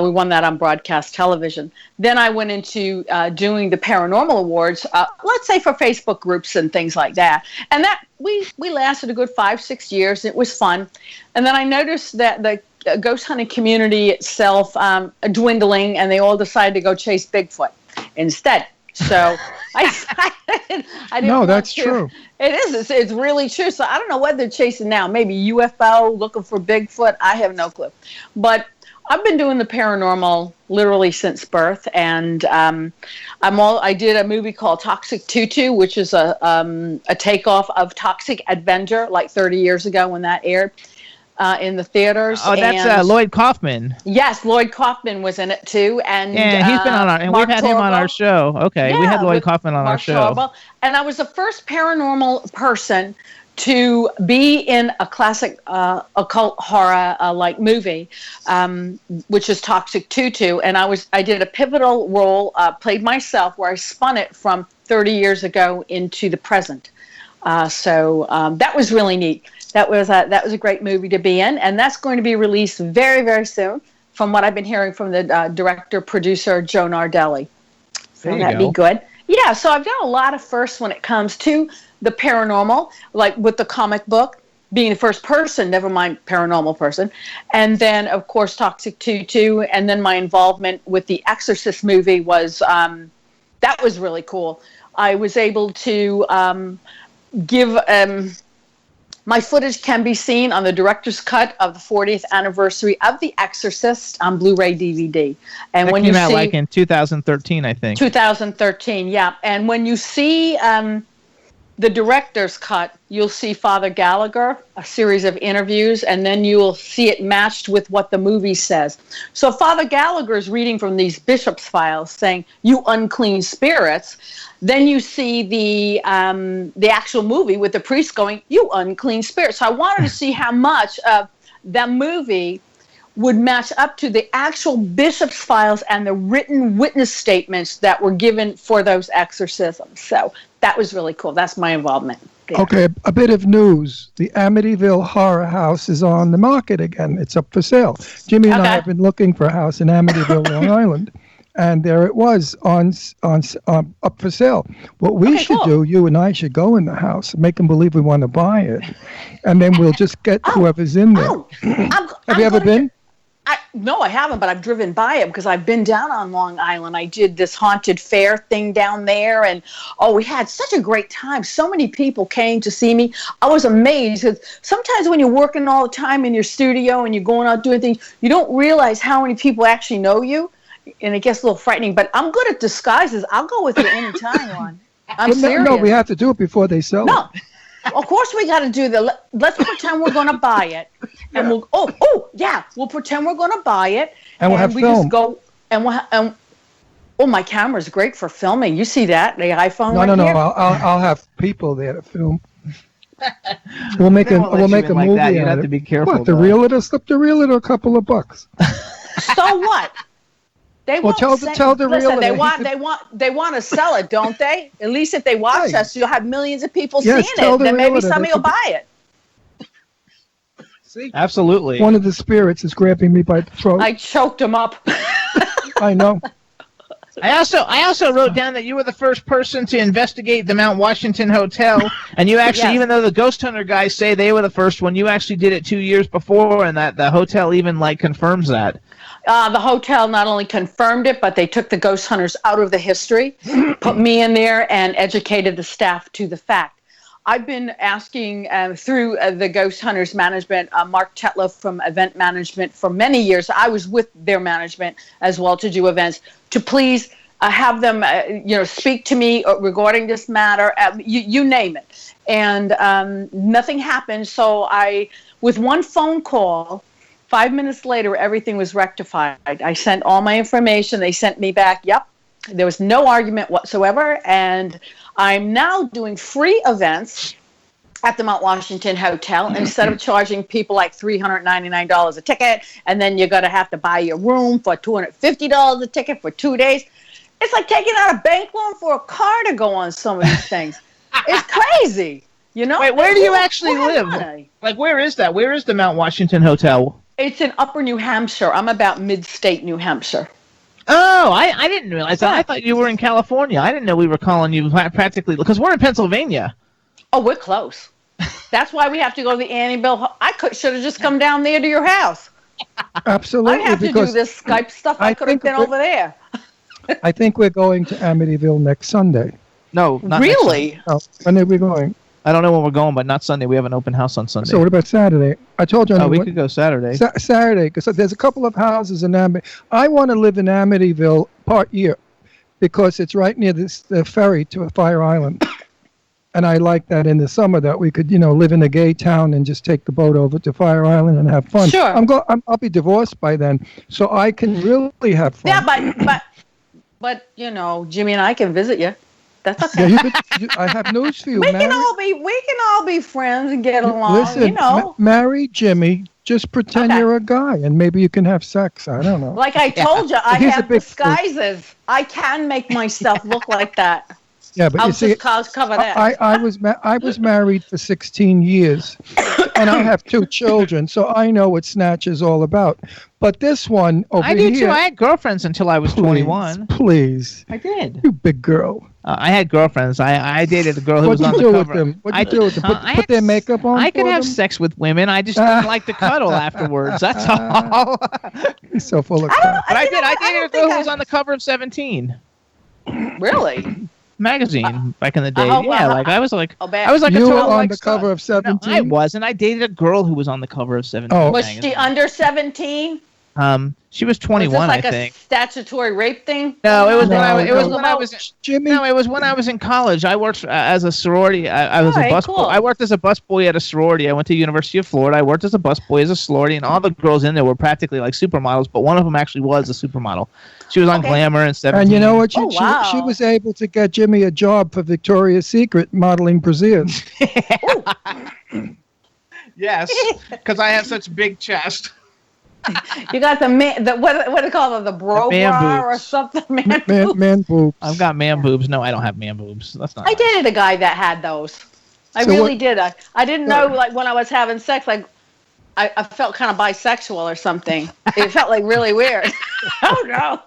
We won that on broadcast television. Then I went into doing the paranormal awards, let's say for Facebook groups and things like that. And that we lasted a good 5-6 years. It was fun. And then I noticed that the ghost hunting community itself dwindling, and they all decided to go chase Bigfoot instead. So I didn't. No, that's true. It is. It's really true. So I don't know what they're chasing now. Maybe UFO, looking for Bigfoot. I have no clue. But I've been doing the paranormal literally since birth, and I did a movie called Toxic Tutu, which is a takeoff of Toxic Avenger, like 30 years ago when that aired. In the theaters. Oh, that's Lloyd Kaufman. Yes, Lloyd Kaufman was in it too, and he's been on and we've had him on our show. Okay, we had Lloyd Kaufman on our show. Torvald. And I was the first paranormal person to be in a classic occult horror like movie, which is Toxic Tutu, and I did a pivotal role, played myself, where I spun it from 30 years ago into the present. So that was really neat. That was a great movie to be in, and that's going to be released very, very soon, from what I've been hearing from the director-producer, Joe Nardelli. So that'd be good. Yeah, so I've done a lot of firsts when it comes to the paranormal, like with the comic book, being the first person, never mind paranormal person, and then, of course, Toxic Tutu, and then my involvement with the Exorcist movie was, that was really cool. I was able to give... my footage can be seen on the director's cut of the 40th anniversary of The Exorcist on Blu-ray DVD. And that when came you out see, like in 2013, I think. 2013, yeah. And when you see the director's cut, you'll see Father Gallagher, a series of interviews, and then you will see it matched with what the movie says. So Father Gallagher is reading from these bishop's files saying, "You unclean spirits." Then you see the actual movie with the priest going, "You unclean spirit." So I wanted to see how much of that movie would match up to the actual bishop's files and the written witness statements that were given for those exorcisms. So that was really cool. That's my involvement there. Okay, a bit of news. The Amityville Horror House is on the market again. It's up for sale. Jimmy and I have been looking for a house in Amityville, Long Island, and there it was on up for sale. What we should do, you and I should go in the house, make them believe we want to buy it, and then we'll just get whoever's in there. Have you ever been? No, I haven't, but I've driven by it because I've been down on Long Island. I did this haunted fair thing down there, and we had such a great time. So many people came to see me. I was amazed because sometimes when you're working all the time in your studio and you're going out doing things, you don't realize how many people actually know you, and it gets a little frightening. But I'm good at disguises. I'll go with you anytime, Ron. I'm serious. No, we have to do it before they sell it. Of course we got to do the. Let's pretend we're going to buy it, and we'll. We'll pretend we're going to buy it, and we'll have we film. Just go and my camera's great for filming. You see that the iPhone? No. Here? I'll have people there to film. We'll make a movie. That. You have to be careful. What, the realtor slipped the realtor a couple of bucks. So what? They tell the realtor. They want to sell it, don't they? At least if they watch us, you'll have millions of people seeing it. Then maybe somebody will buy it. See? Absolutely. One of the spirits is grabbing me by the throat. I choked him up. I know. I also wrote down that you were the first person to investigate the Mount Washington Hotel, and you actually, even though the ghost hunter guys say they were the first one, you actually did it 2 years before, and that the hotel even confirms that. The hotel not only confirmed it, but they took the ghost hunters out of the history, put me in there, and educated the staff to the fact. I've been asking through the Ghost Hunters management, Mark Tetlow from Event Management for many years. I was with their management as well to do events, to please have them, speak to me regarding this matter. You name it, and nothing happened. So with one phone call, 5 minutes later, everything was rectified. I sent all my information. They sent me back. Yep, there was no argument whatsoever, and I'm now doing free events at the Mount Washington Hotel instead of charging people like $399 a ticket, and then you're going to have to buy your room for $250 a ticket for 2 days. It's like taking out a bank loan for a car to go on some of these things. It's crazy, you know? Wait, where do you actually live? Like, where is that? Where is the Mount Washington Hotel? It's in Upper New Hampshire. I'm about mid-state New Hampshire. Oh, I didn't realize that. I thought you were in California. I didn't know we were calling you practically, because we're in Pennsylvania. Oh, we're close. That's why we have to go to the Amityville. I should have just come down there to your house. Absolutely. I have to do this Skype stuff. I could have been over there. I think we're going to Amityville next Sunday. No, not really? Oh, when are we going? I don't know when we're going, but not Sunday. We have an open house on Sunday. So what about Saturday? I told you. We could go Saturday. Saturday, because there's a couple of houses in Amityville. I want to live in Amityville part year, because it's right near the ferry to Fire Island, and I like that in the summer that we could, live in a gay town and just take the boat over to Fire Island and have fun. Sure. I'll be divorced by then, so I can really have fun. Yeah, but Jimmy and I can visit you. That's okay. Yeah, I have news for you. We can all be friends and get along. Listen, marry Jimmy. Just pretend you're a guy, and maybe you can have sex. I don't know. Like I told you, I have disguises. I can make myself look like that. Yeah, but I'll just cover that. I was married for 16 years, and I have 2 children, so I know what Snatch is all about. But this one over here... I did too. I had girlfriends until I was 21. Please. I did. You big girl. I had girlfriends. I dated a girl who was on the cover. What'd you do with them? Put their makeup on? I could have sex with women. I just didn't like to cuddle afterwards. That's all. He's so full of crap. But I did. I dated a girl who was on the cover of 17. Really? Magazine back in the day. I was like you a were on the cover of 17. No, I wasn't. I dated a girl who was on the cover of 17. Oh. Was she under 17? She was 21, I think. Was this like a statutory rape thing? No, it was when I was Jimmy. No, it was when I was in college. I worked as a sorority. I was a busboy. Cool. I worked as a busboy at a sorority. I went to University of Florida. I worked as a busboy as a sorority, and all the girls in there were practically like supermodels. But one of them actually was a supermodel. She was on Glamour and 17. And you know what? She was able to get Jimmy a job for Victoria's Secret modeling brassieres. Yes, because I have such big chest. You got what do they call it? The bro bra or something? Man boobs. I've got man boobs. No, I don't have man boobs. That's not. I dated a guy that had those. I really did. I didn't know, like, when I was having sex, like, I felt kind of bisexual or something. It felt like really weird. I don't know.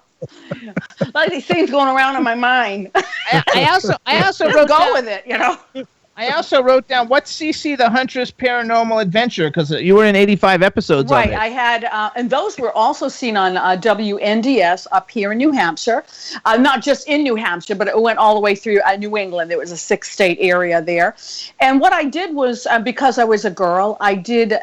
Like these things going around in my mind. I also wrote down, with it, you know. I also wrote down, what's CC the Huntress Paranormal Adventure? Because you were in 85 episodes of it. Right, I had, and those were also seen on WNDS up here in New Hampshire. Not just in New Hampshire, but it went all the way through New England. There was a 6-state area there. And what I did was, because I was a girl, I did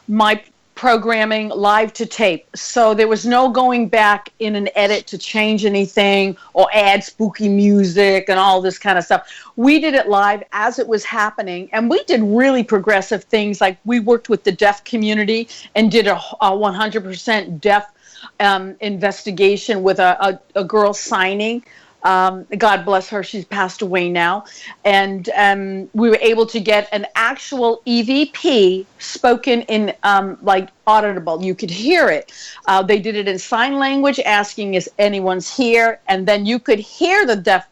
my programming live to tape. So there was no going back in an edit to change anything or add spooky music and all this kind of stuff. We did it live as it was happening, and we did really progressive things. Like, we worked with the deaf community and did a 100% deaf investigation with a girl signing. God bless her, she's passed away now. And we were able to get an actual EVP spoken in like auditable. You could hear it. They did it in sign language, asking if anyone's here, and then you could hear the deaf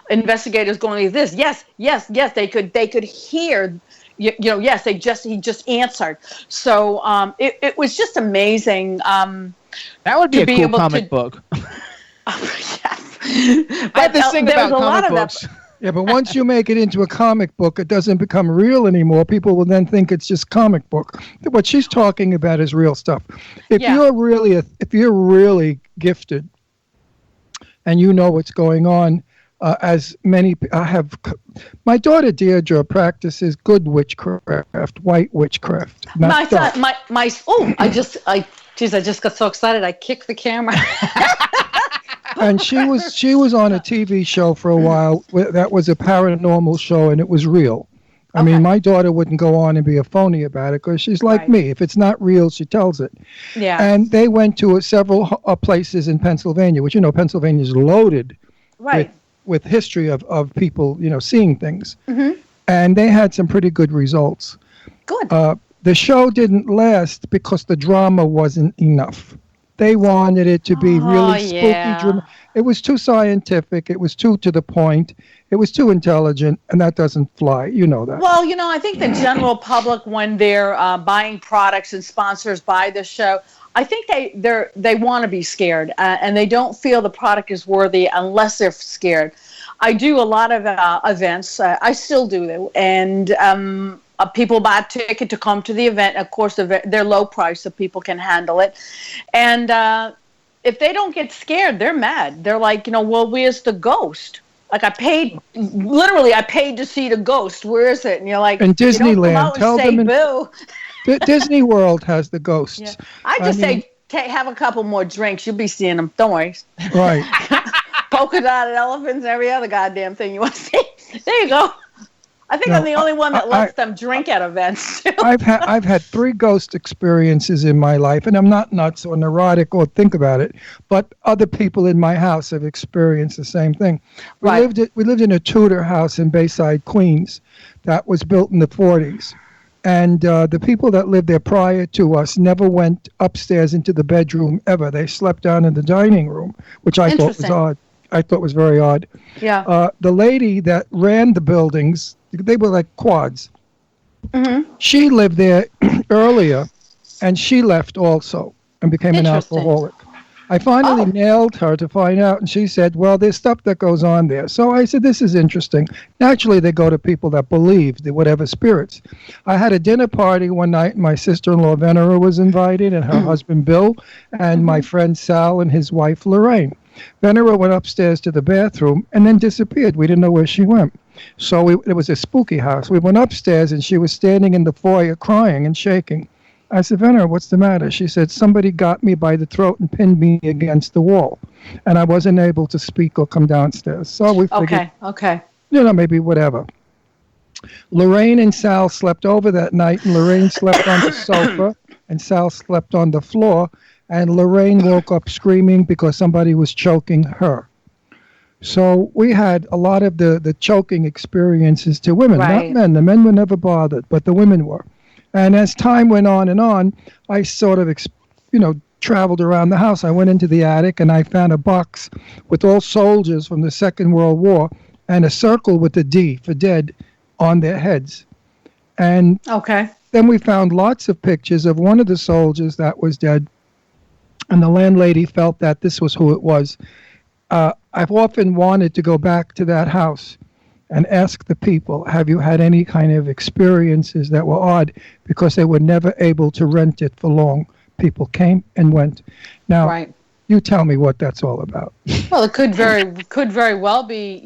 investigators going like this. Yes, yes, yes. They could hear. You know, yes. He just answered. So it was just amazing. That would be a cool comic book. Yes. I had this thing about comic books. Yeah, but once you make it into a comic book, it doesn't become real anymore. People will then think it's just comic book. What she's talking about is real stuff. If you're really gifted, and you know what's going on, as many my daughter Deirdre practices good witchcraft, white witchcraft. I just got so excited I kicked the camera. And she was on a TV show for a while that was a paranormal show, and it was real. I mean, my daughter wouldn't go on and be a phony about it because she's like me. If it's not real, she tells it. Yeah. And they went to several places in Pennsylvania, which, you know, Pennsylvania is loaded with history of people, you know, seeing things. Mm-hmm. And they had some pretty good results. Good. The show didn't last because the drama wasn't enough. They wanted it to be really spooky. It was too scientific. It was too to the point. It was too intelligent, and that doesn't fly. You know that. Well, you know, I think the general public, when they're buying products and sponsors buy the show, I think they want to be scared, and they don't feel the product is worthy unless they're scared. I do a lot of events. I still do them, and people buy a ticket to come to the event. Of course, they're low price, so people can handle it. And if they don't get scared, they're mad. They're like, you know, well, where's the ghost? Like, I paid to see the ghost. Where is it? And you're like, in Disneyland, tell them boo. Disney World has the ghosts. Yeah. I say, have a couple more drinks. You'll be seeing them. Don't worry. Right. Polka dotted elephants, every other goddamn thing you want to see. There you go. I think I'm the only one that lets them drink at events. I've had 3 ghost experiences in my life, and I'm not nuts or neurotic or think about it, but other people in my house have experienced the same thing. We lived in a Tudor house in Bayside, Queens, that was built in the 40s. And the people that lived there prior to us never went upstairs into the bedroom ever. They slept down in the dining room, which I thought was odd. I thought was very odd. Yeah. The lady that ran the buildings, they were like quads. Mm-hmm. She lived there earlier, and she left also and became an alcoholic. I finally nailed her to find out, and she said, well, there's stuff that goes on there. So I said, this is interesting. Naturally, they go to people that believe, whatever spirits. I had a dinner party one night, and my sister-in-law, Venera, was invited, and her husband, Bill, and my friend Sal and his wife, Lorraine. Venera went upstairs to the bathroom and then disappeared. We didn't know where she went. So it was a spooky house. We went upstairs, and she was standing in the foyer crying and shaking. I said, Venera, what's the matter? She said, somebody got me by the throat and pinned me against the wall, and I wasn't able to speak or come downstairs. So we figured, you know, maybe whatever. Lorraine and Sal slept over that night, and Lorraine slept on the sofa, and Sal slept on the floor, and Lorraine woke up screaming because somebody was choking her. So we had a lot of the choking experiences to women, not men. The men were never bothered, but the women were. And as time went on, I sort of, traveled around the house. I went into the attic and I found a box with all soldiers from the Second World War and a circle with the D for dead on their heads. And then we found lots of pictures of one of the soldiers that was dead. And the landlady felt that this was who it was. I've often wanted to go back to that house and ask the people, have you had any kind of experiences that were odd? Because they were never able to rent it for long. People came and went. Now, you tell me what that's all about. Well, it could very well be,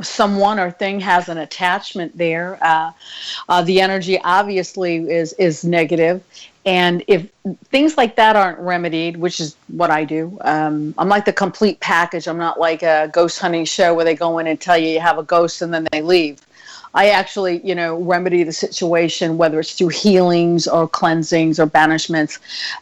someone or thing has an attachment there. The energy obviously is negative. And if things like that aren't remedied, which is what I do, I'm like the complete package. I'm not like a ghost hunting show where they go in and tell you have a ghost and then they leave. I actually, remedy the situation, whether it's through healings or cleansings or banishments.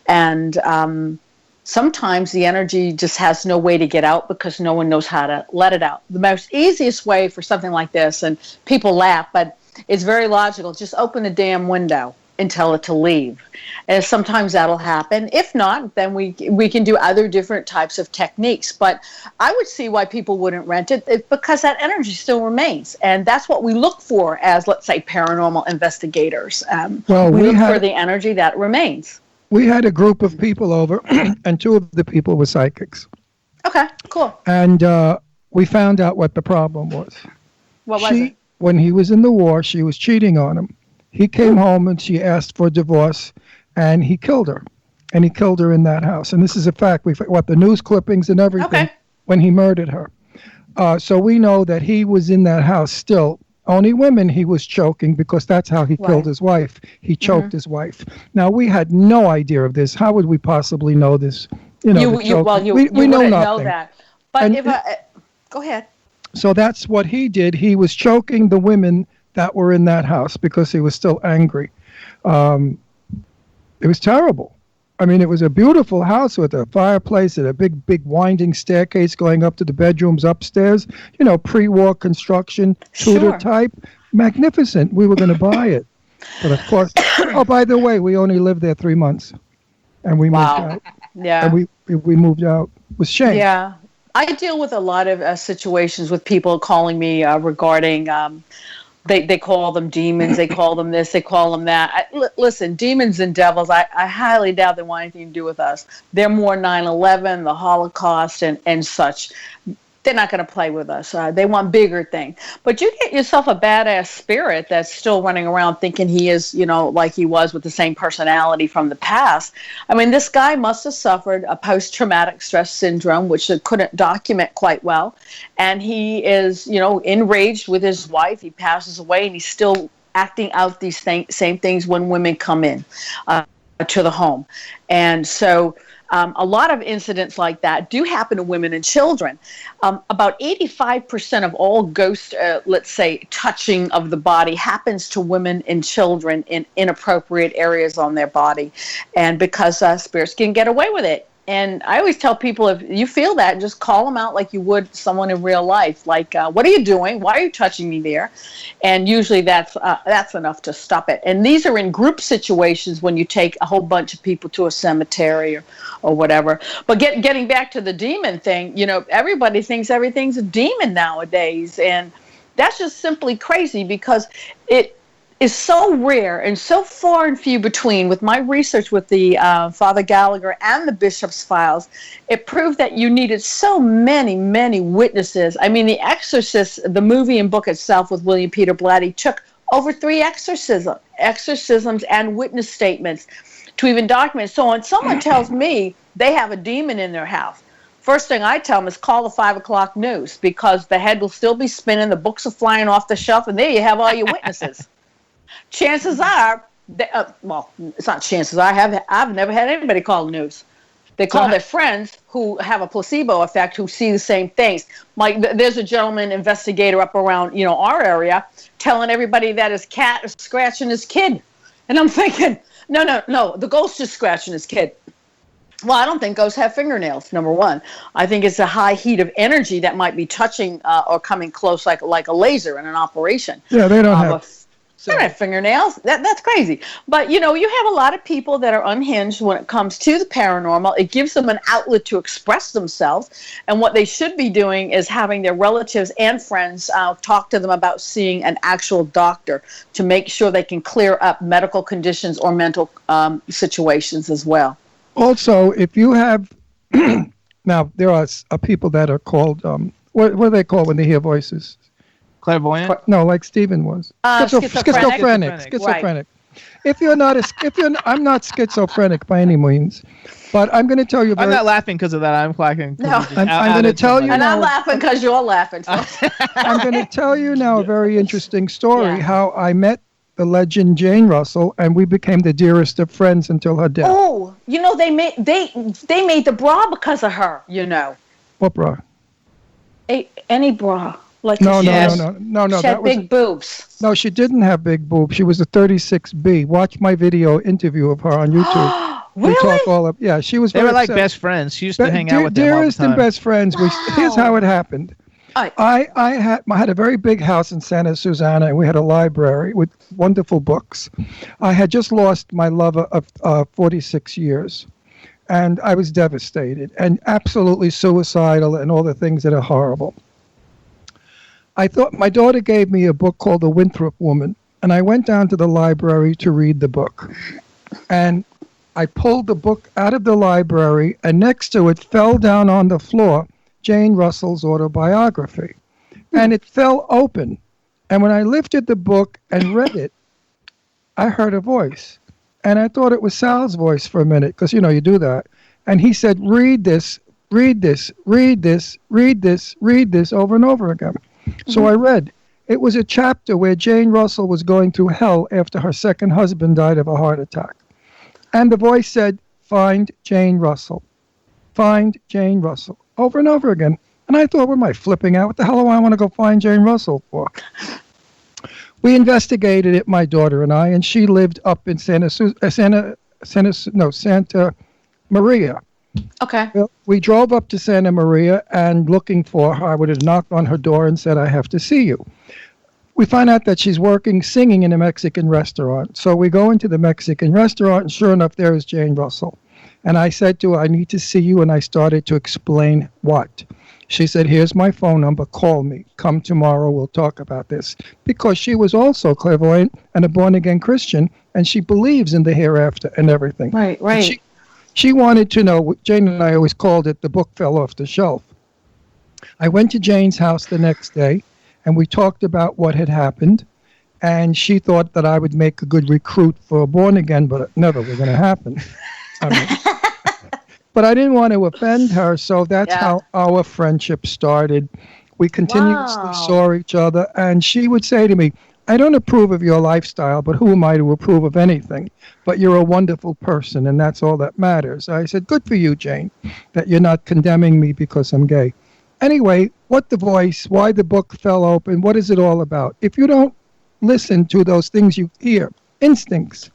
And sometimes the energy just has no way to get out because no one knows how to let it out. The most easiest way for something like this, and people laugh, but it's very logical, just open the damn window and tell it to leave. And sometimes that'll happen. If not, then we can do other different types of techniques. But I would see why people wouldn't rent it, because that energy still remains. And that's what we look for as, let's say, paranormal investigators. We look for the energy that remains. We had a group of people over, and two of the people were psychics. Okay, cool. And we found out what the problem was. What was it? When he was in the war, she was cheating on him. He came home and she asked for divorce, and he killed her. And he killed her in that house. And this is a fact. The news clippings and everything when he murdered her. So we know that he was in that house still. Only women he was choking because that's how he killed his wife. He choked his wife. Now, we had no idea of this. How would we possibly know this? We know nothing. Know that. But go ahead. So that's what he did. He was choking the women that were in that house because he was still angry. It was terrible. I mean, it was a beautiful house with a fireplace and a big winding staircase going up to the bedrooms upstairs. Pre-war construction, Tudor type. Magnificent. We were going to buy it. But of course, by the way, we only lived there 3 months. And we moved out. Yeah. And we moved out with shame. Yeah. I deal with a lot of situations with people calling me regarding... They call them demons, they call them this, they call them that. Listen, demons and devils, I highly doubt they want anything to do with us. They're more 9/11, the Holocaust, and such. They're not going to play with us. They want bigger things. But you get yourself a badass spirit that's still running around thinking he is, like he was with the same personality from the past. I mean, this guy must have suffered a post-traumatic stress syndrome, which they couldn't document quite well. And he is, enraged with his wife. He passes away, and he's still acting out these same things when women come in to the home. And so... a lot of incidents like that do happen to women and children. About 85% of all ghost, let's say, touching of the body happens to women and children in inappropriate areas on their body. And because spirits can get away with it. And I always tell people, if you feel that, just call them out like you would someone in real life. Like, what are you doing? Why are you touching me there? And usually that's enough to stop it. And these are in group situations when you take a whole bunch of people to a cemetery or whatever. But getting back to the demon thing, everybody thinks everything's a demon nowadays. And that's just simply crazy because it is so rare and so far and few between. With my research with the Father Gallagher and the Bishop's Files, it proved that you needed so many witnesses. I mean, The Exorcist, the movie and book itself with William Peter Blatty, took over 3 exorcisms and witness statements to even document. So when someone tells me they have a demon in their house, first thing I tell them is call the 5 o'clock news, because the head will still be spinning, the books are flying off the shelf, and there you have all your witnesses. Chances are, it's not chances are, I've never had anybody call the news. They call their friends who have a placebo effect, who see the same things. Like there's a gentleman investigator up around, our area, telling everybody that his cat is scratching his kid. And I'm thinking, no, the ghost is scratching his kid. Well, I don't think ghosts have fingernails, number one. I think it's a high heat of energy that might be touching or coming close like a laser in an operation. Yeah, they don't have They're not fingernails. That's crazy. But, you have a lot of people that are unhinged when it comes to the paranormal. It gives them an outlet to express themselves. And what they should be doing is having their relatives and friends talk to them about seeing an actual doctor to make sure they can clear up medical conditions or mental situations as well. Also, if you have, now there are people that are called, what are they called when they hear voices? Clairvoyant? No, like Stephen was. Schizophrenic. Right. If you're not I'm not schizophrenic by any means, but I'm going to tell you. I'm not laughing because of that. I'm clapping. No, I'm going to tell you. And I'm laughing because you're laughing. I'm going to tell you now a very interesting story. How I met the legend Jane Russell, and we became the dearest of friends until her death. Oh, they made the bra because of her. What bra? Any bra. Like No. She That had big boobs. No, she didn't have big boobs. She was a 36B. Watch my video interview of her on YouTube. Really? We talk all of, she was. They were like best friends. She used to hang out with them all the dearest time. and best friends. Here's how it happened. I had a very big house in Santa Susana, and we had a library with wonderful books. I had just lost my lover of 46 years, and I was devastated and absolutely suicidal and all the things that are horrible. I thought my daughter gave me a book called The Winthrop Woman, and I went down to the library to read the book. And I pulled the book out of the library, and next to it fell down on the floor Jane Russell's autobiography. And it fell open. And when I lifted the book and read it, I heard a voice. And I thought it was Sal's voice for a minute, because, you do that. And he said, read this, read this, read this, read this, read this over and over again. So I read. It was a chapter where Jane Russell was going through hell after her second husband died of a heart attack. And the voice said, find Jane Russell. Find Jane Russell. Over and over again. And I thought, what am I flipping out? What the hell do I want to go find Jane Russell for? We investigated it, my daughter and I, and she lived up in Santa Maria. Okay. Well, we drove up to Santa Maria, and looking for her, I would have knocked on her door and said, I have to see you. We find out that she's singing in a Mexican restaurant. So we go into the Mexican restaurant, and sure enough, there is Jane Russell. And I said to her, I need to see you, and I started to explain what. She said, here's my phone number, call me. Come tomorrow, we'll talk about this. Because she was also clairvoyant and a born-again Christian, and she believes in the hereafter and everything. Right. She wanted to know, Jane and I always called it the book fell off the shelf. I went to Jane's house the next day, and we talked about what had happened, and she thought that I would make a good recruit for Born Again, but it never was going to happen. But I didn't want to offend her, so that's how our friendship started. We continuously saw each other, and she would say to me, I don't approve of your lifestyle, but who am I to approve of anything? But you're a wonderful person, and that's all that matters. I said, good for you, Jane, that you're not condemning me because I'm gay. Anyway, what the voice, why the book fell open, what is it all about? If you don't listen to those things you hear, instincts,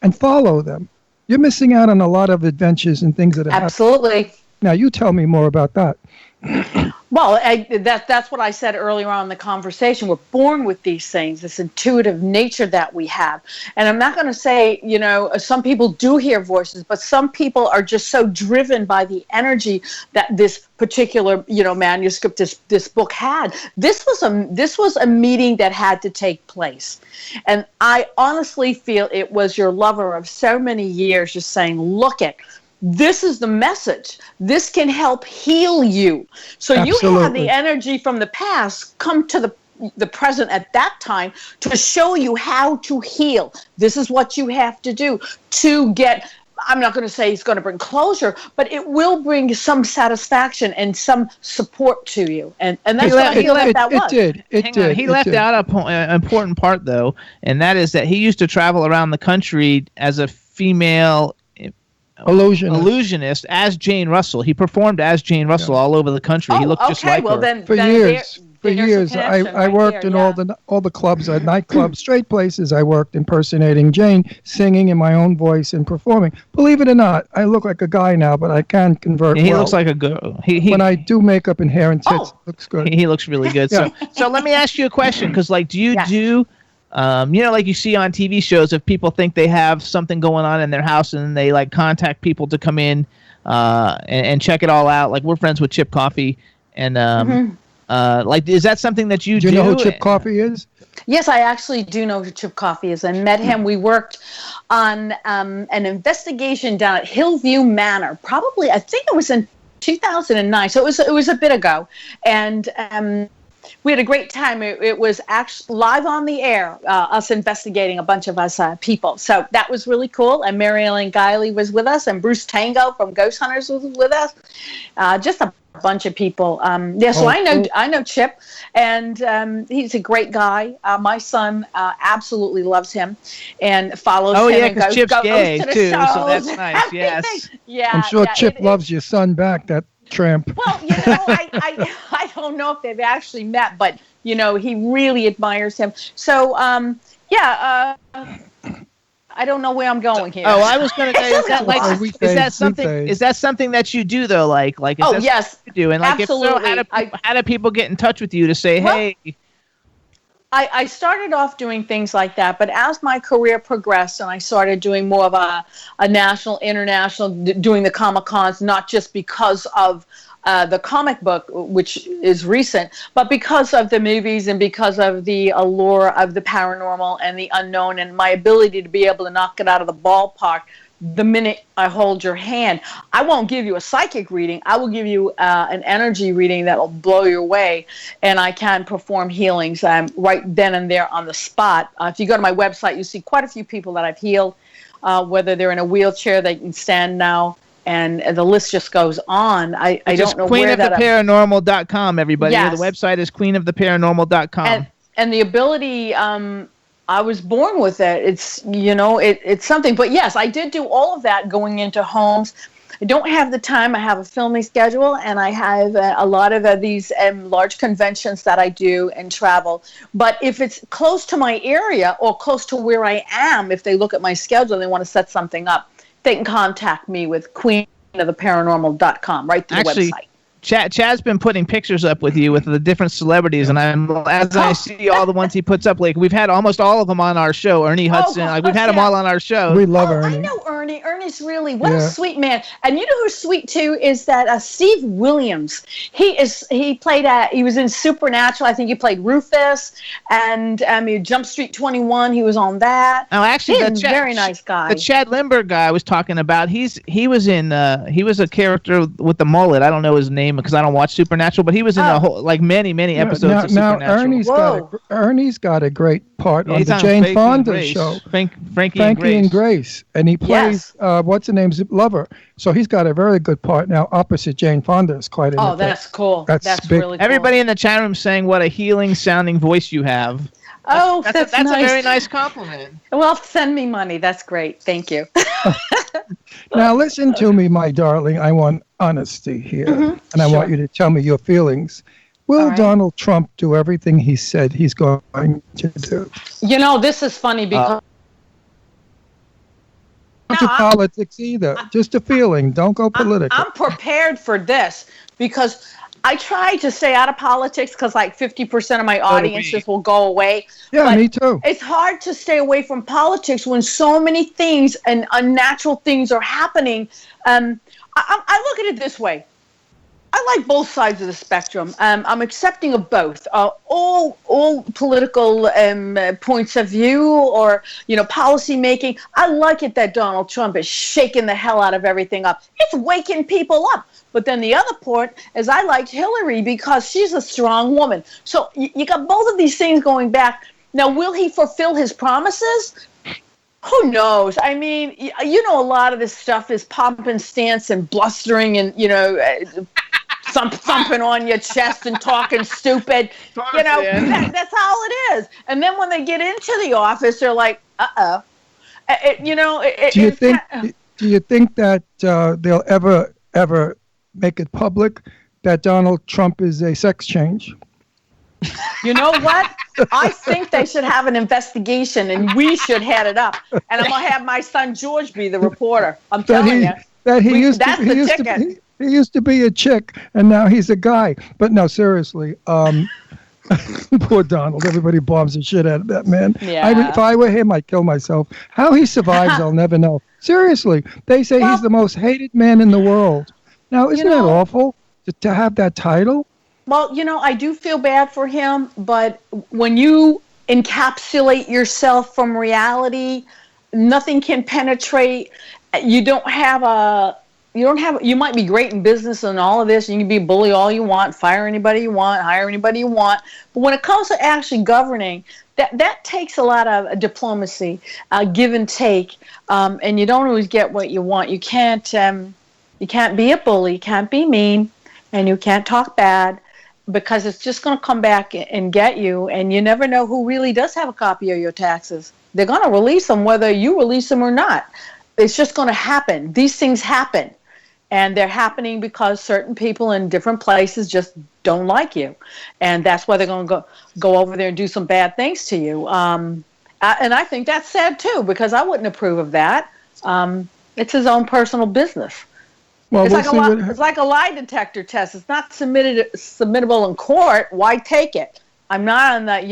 and follow them, you're missing out on a lot of adventures and things that are Absolutely. happening. Now, you tell me more about that. Well, that's what I said earlier on in the conversation. We're born with these things, this intuitive nature that we have. And I'm not going to say, some people do hear voices, but some people are just so driven by the energy that this particular, manuscript, this book had. This was a meeting that had to take place. And I honestly feel it was your lover of so many years just saying, look it. This is the message. This can help heal you. So Absolutely. You have the energy from the past come to the present at that time to show you how to heal. This is what you have to do to get, I'm not going to say it's going to bring closure, but it will bring some satisfaction and some support to you. And that's what I feel that was. It did. He left out an important part, though, and that is that he used to travel around the country as a female illusionist as Jane Russell. He performed as Jane Russell all over the country. He looked just like her. For years, I worked in all the clubs, nightclubs, straight places. I worked impersonating Jane, singing in my own voice and performing. Believe it or not, I look like a guy now, but I can convert. He looks like a girl. When I do makeup and hair and tits, it looks good. He looks really good. So let me ask you a question, because do you do like you see on TV shows, if people think they have something going on in their house and then they like contact people to come in and check it all out. Like we're friends with Chip Coffee, and like is that something that you do? Do you know who Chip Coffee is? Yes, I actually do know who Chip Coffee is. I met him. We worked on an investigation down at Hillview Manor. Probably, I think it was in 2009. So it was a bit ago, and we had a great time. It was actually live on the air, us investigating, a bunch of us people. So that was really cool. And Mary Ellen Guiley was with us, and Bruce Tango from Ghost Hunters was with us. Just a bunch of people. So I know Chip, and he's a great guy. My son absolutely loves him and follows him. Oh yeah, because Chip's gay to the too, shows. so that's nice. Yes. Yeah, I'm sure Chip loves your son back. That tramp. Well, I don't know if they've actually met, but he really admires him. So I don't know where I'm going here. Oh, I was going to say, is that something that you do though? Like, is that yes, you do? And like, absolutely. If so, how do people get in touch with you to say, hey? I started off doing things like that, but as my career progressed and I started doing more of a national, international, doing the Comic-Cons, not just because of the comic book, which is recent, but because of the movies and because of the allure of the paranormal and the unknown and my ability to be able to knock it out of the ballpark the minute I hold your hand. I won't give you a psychic reading. I will give you an energy reading that will blow you away, and I can perform healings right then and there on the spot. If you go to my website, you see quite a few people that I've healed, whether they're in a wheelchair, they can stand now, and the list just goes on. I don't know where that... queenoftheparanormal.com, everybody. Yes. The website is queenoftheparanormal.com. And the ability... I was born with it. It's, it's something. But yes, I did do all of that going into homes. I don't have the time. I have a filming schedule, and I have a lot of these large conventions that I do and travel. But if it's close to my area or close to where I am, if they look at my schedule and they want to set something up, they can contact me with queenoftheparanormal.com right through the website. Chad's been putting pictures up with you with the different celebrities, and I see all the ones he puts up, like we've had almost all of them on our show. Ernie Hudson, we've had them all on our show. We love Ernie. I know Ernie. Ernie's really a sweet man. And you know who's sweet too is that Steve Williams. He was in Supernatural. I think he played Rufus, and Jump Street 21. He was on that. Oh, actually, he's a very nice guy. The Chad Lindbergh guy I was talking about. He was a character with the mullet. I don't know his name because I don't watch Supernatural, but he was in many episodes of Supernatural. Ernie's got a great part on the on Jane Frankie Fonda show. Frankie and Grace. And he plays what's her name's lover. So he's got a very good part now opposite Jane Fonda. Is quite a that's cool. That's big. really cool. Everybody in the chat room saying what a healing sounding voice you have. That's nice. A very nice compliment. Well, send me money. That's great. Thank you. Now listen to me, my darling. I want honesty here, and I want you to tell me your feelings. Will Donald Trump do everything he said he's going to do? This is funny because not to politics either. Just a feeling. Don't go political. I'm prepared for this because I try to stay out of politics because like 50% of my audience just will go away. Yeah, but me too. It's hard to stay away from politics when so many things and unnatural things are happening. I look at it this way. I like both sides of the spectrum. I'm accepting of both. All political points of view or, policy making. I like it that Donald Trump is shaking the hell out of everything up. It's waking people up. But then the other part is I liked Hillary because she's a strong woman. So you got both of these things going back. Now, will he fulfill his promises? Who knows? I mean, a lot of this stuff is pomp and stance and blustering and, thumping on your chest and talking stupid. That's all it is. And then when they get into the office, they're like, uh-oh. Do you think that they'll ever make it public that Donald Trump is a sex change? You know what? I think they should have an investigation, and we should head it up. And I'm going to have my son George be the reporter. I'm telling you. He used to be a chick, and now he's a guy. But no, seriously. Poor Donald. Everybody bombs the shit out of that man. Yeah. If I were him, I'd kill myself. How he survives, I'll never know. Seriously, they say he's the most hated man in the world. Now, isn't that awful to have that title? Well, I do feel bad for him, but when you encapsulate yourself from reality, nothing can penetrate. You might be great in business and all of this, and you can be a bully all you want, fire anybody you want, hire anybody you want. But when it comes to actually governing, that takes a lot of diplomacy, give and take, and you don't always get what you want. You can't be a bully, you can't be mean, and you can't talk bad, because it's just going to come back and get you, and you never know who really does have a copy of your taxes. They're going to release them whether you release them or not. It's just going to happen. These things happen, and they're happening because certain people in different places just don't like you, and that's why they're going to go over there and do some bad things to you. And I think that's sad too, because I wouldn't approve of that. It's his own personal business. Well, it's like a lie detector test. It's not submittable in court. Why take it? I'm not on that.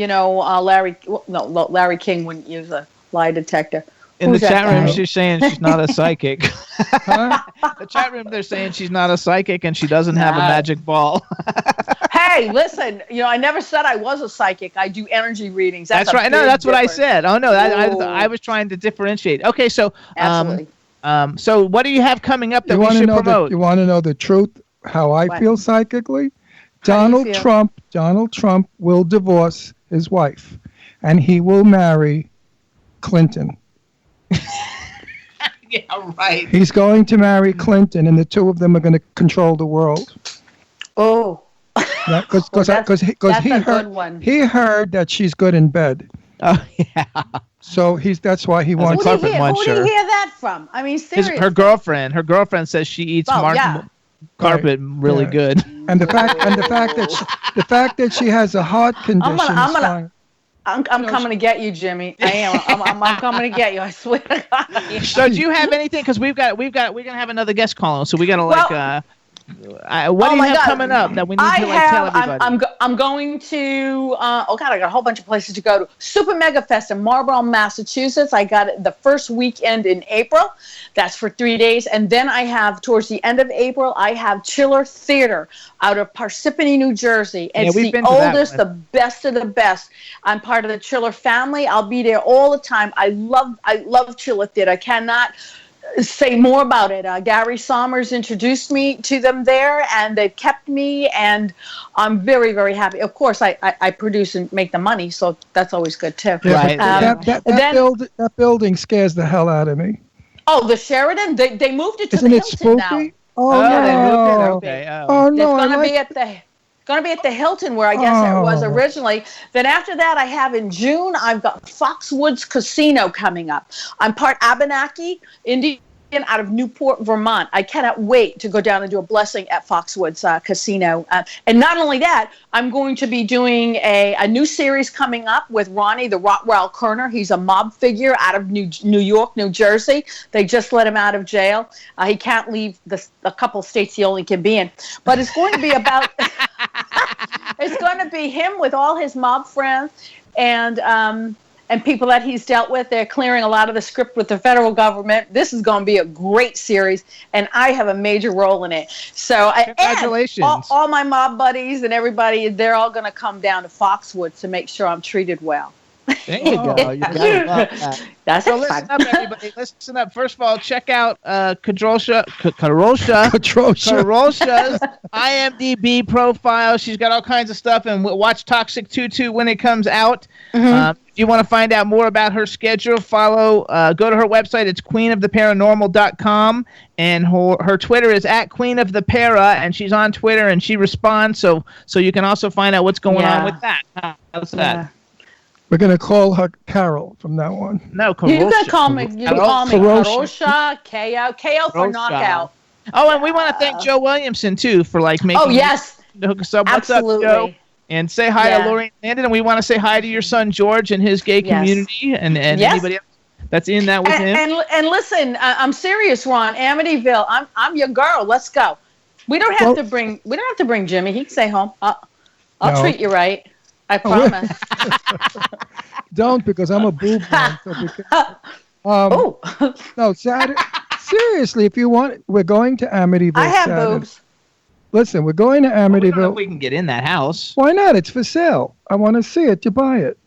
Larry King wouldn't use a lie detector. In the chat room, she's saying she's not a psychic. The chat room, they're saying she's not a psychic and she doesn't have a magic ball. Hey, listen, I never said I was a psychic. I do energy readings. That's right. No, that's what I said. Oh, no, I was trying to differentiate. Okay, so absolutely. So what do you have coming up that we should promote? You want to know the truth, how I feel psychically? Donald Trump will divorce his wife, and he will marry Clinton. Yeah, right. He's going to marry Clinton, and the two of them are going to control the world. Oh. Because he heard that she's good in bed. Oh, yeah. So that's why he wants Who did he hear that from? I mean, seriously. Her girlfriend says she eats carpet really good. And the fact that she has a heart condition. I'm coming to get you, Jimmy. I am. I'm coming to get you. I swear to God. So do you have anything? Because we're gonna have another guest calling, so we gotta what do you have coming up that we need to tell everybody? I'm going to. I got a whole bunch of places to go to. Super Mega Fest in Marlborough, Massachusetts. I got it the first weekend in April. That's for 3 days, and then I have towards the end of April. I have Chiller Theater out of Parsippany, New Jersey. It's the oldest, the best of the best. I'm part of the Chiller family. I'll be there all the time. I love Chiller Theater. I cannot say more about it. Gary Sommers introduced me to them there, and they've kept me, and I'm very, very happy. Of course, I produce and make the money, so that's always good too. Right. That building scares the hell out of me. Oh, the Sheridan? They moved it to Isn't the it Hilton spooky? now. Oh, no. They moved it. Okay. Oh no! It's going to be at the Hilton, where I guess it was originally. Then after that, I have in June, I've got Foxwoods Casino coming up. I'm part Abenaki Indian out of Newport, Vermont. I cannot wait to go down and do a blessing at Foxwoods Casino. And not only that, I'm going to be doing a new series coming up with Ronnie, the Rottweiler Kerner. He's a mob figure out of New York, New Jersey. They just let him out of jail. He can't leave a couple states he only can be in. But it's going to be about... It's going to be him with all his mob friends and people that he's dealt with. They're clearing a lot of the script with the federal government. This is going to be a great series, and I have a major role in it. So, congratulations! All my mob buddies and everybody, they're all going to come down to Foxwoods to make sure I'm treated well. There you go. You gotta love that. That's so listen up, everybody. Listen up. First of all, check out Kadrolsha's IMDb profile. She's got all kinds of stuff, and watch Toxic Tutu when it comes out. If you want to find out more about her schedule, go to her website. It's queenoftheparanormal.com, and her Twitter is @queenofthepara, and she's on Twitter and she responds. So you can also find out what's going on with that. How's that? We're going to call her Carol from that one. No, Kadrolsha. You can call me Kadrolsha, KO for knockout. Oh, and we want to thank Joe Williamson, too, for making hook us up. What's up, Joe? And say hi to Lori Landon. And we want to say hi to your son, George, and his gay community, and anybody else that's in that with him. And listen, I'm serious, Ron. Amityville, I'm your girl. Let's go. We don't have to bring Jimmy. He can stay home. I'll treat you right. I promise. Don't, because I'm a boob man. So no, Saturday. Seriously, if you want, we're going to Amityville. I have Saturday. boobs. Listen, we're going to Amityville. We don't know if we can get in that house. Why not? It's for sale. I want to see it. You buy it.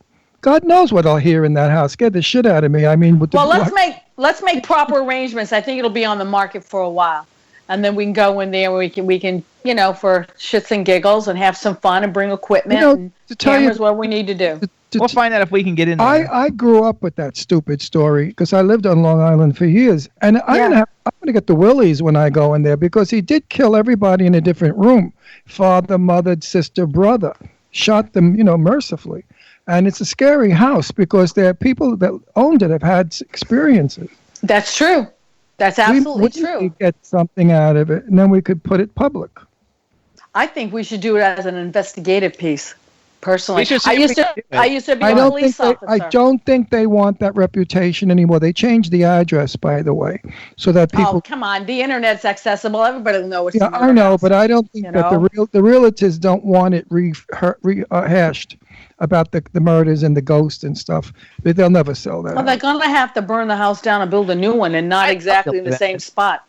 God knows what I'll hear in that house. Scared the shit out of me. I mean, with the let's make proper arrangements. I think it'll be on the market for a while, and then we can go in there. We can for shits and giggles and have some fun and bring equipment and cameras. What we need to do. We'll find out if we can get in there. I grew up with that stupid story because I lived on Long Island for years, and I'm gonna get the willies when I go in there because he did kill everybody in a different room. Father, mother, sister, brother, shot them, mercifully. And it's a scary house because there are people that owned it have had experiences. That's true. That's absolutely true. We get something out of it, and then we could put it public. I think we should do it as an investigative piece. Personally, I used to be a police officer. I don't think they want that reputation anymore. They changed the address, by the way, so that people. Oh, come on! The internet's accessible. Everybody will know what's. Yeah, I know, but I don't think that the realtors don't want it rehashed about the murders and the ghosts and stuff. They'll never sell that. Well, they're gonna have to burn the house down and build a new one, and not exactly in the same spot.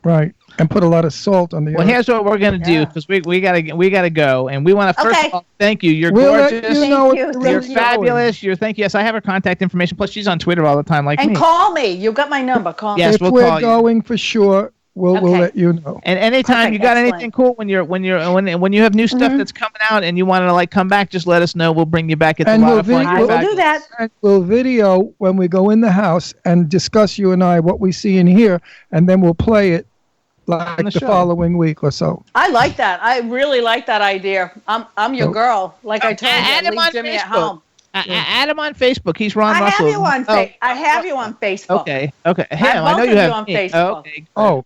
Right, and put a lot of salt on the. Well, here's what we're gonna do because we gotta go, and we want to first of all thank you. You're gorgeous. You're fabulous. Thank you. Yes, I have her contact information. Plus, she's on Twitter all the time, like me. And call me. You got my number. Call me. Yes, if we'll we're call going for sure. We'll let you know. And anytime you got anything cool when you have new stuff that's coming out and you want to come back, just let us know. We'll bring you back. It's a lot of fun. We'll do that. And we'll video when we go in the house and discuss, you and I, what we see and hear, and then we'll play it like the following week or so. I like that. I really like that idea. I'm your girl. Like I told you, leave Jimmy at home. Add him on Facebook. He's Ron Russell. I have you on Facebook. Okay. Hell, I know you have on Facebook. Okay. Oh.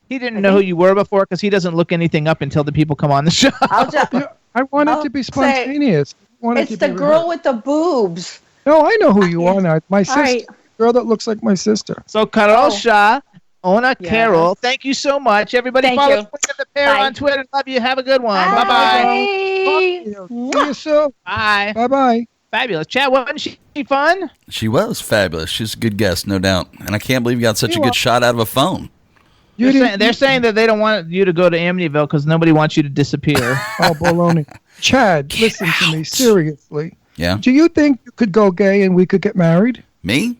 He didn't know who you were before because he doesn't look anything up until the people come on the show. I want it to be spontaneous. It's the girl with the boobs. No, I know who you are now. My sister. Girl that looks like my sister. So Kadrolsha Ona Carole, thank you so much. Everybody follow the pair on Twitter. Love you. Have a good one. Bye-bye. See you soon. Bye. Bye-bye. Fabulous. Chad, wasn't she fun? She was fabulous. She's a good guest, no doubt. And I can't believe you got such a good shot out of a phone. They're saying that they don't want you to go to Amityville because nobody wants you to disappear. Oh, baloney. Chad, listen to me seriously. Yeah? Do you think you could go gay and we could get married? Me?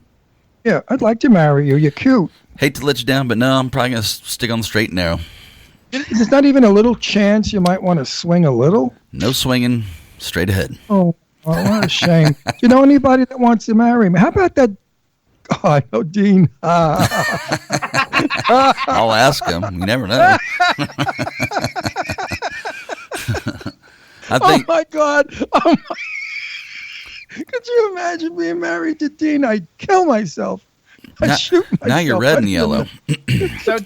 Yeah, I'd like to marry you. You're cute. Hate to let you down, but no, I'm probably going to stick on the straight and narrow. There's not even a little chance you might want to swing a little? No swinging, straight ahead. Oh, what a shame. Do you know anybody that wants to marry me? How about that? Oh, I know Dean. I'll ask him. You never know. Oh, my God. Oh my. Could you imagine being married to Dean? I'd kill myself. I'd shoot myself. Now you're red and yellow. So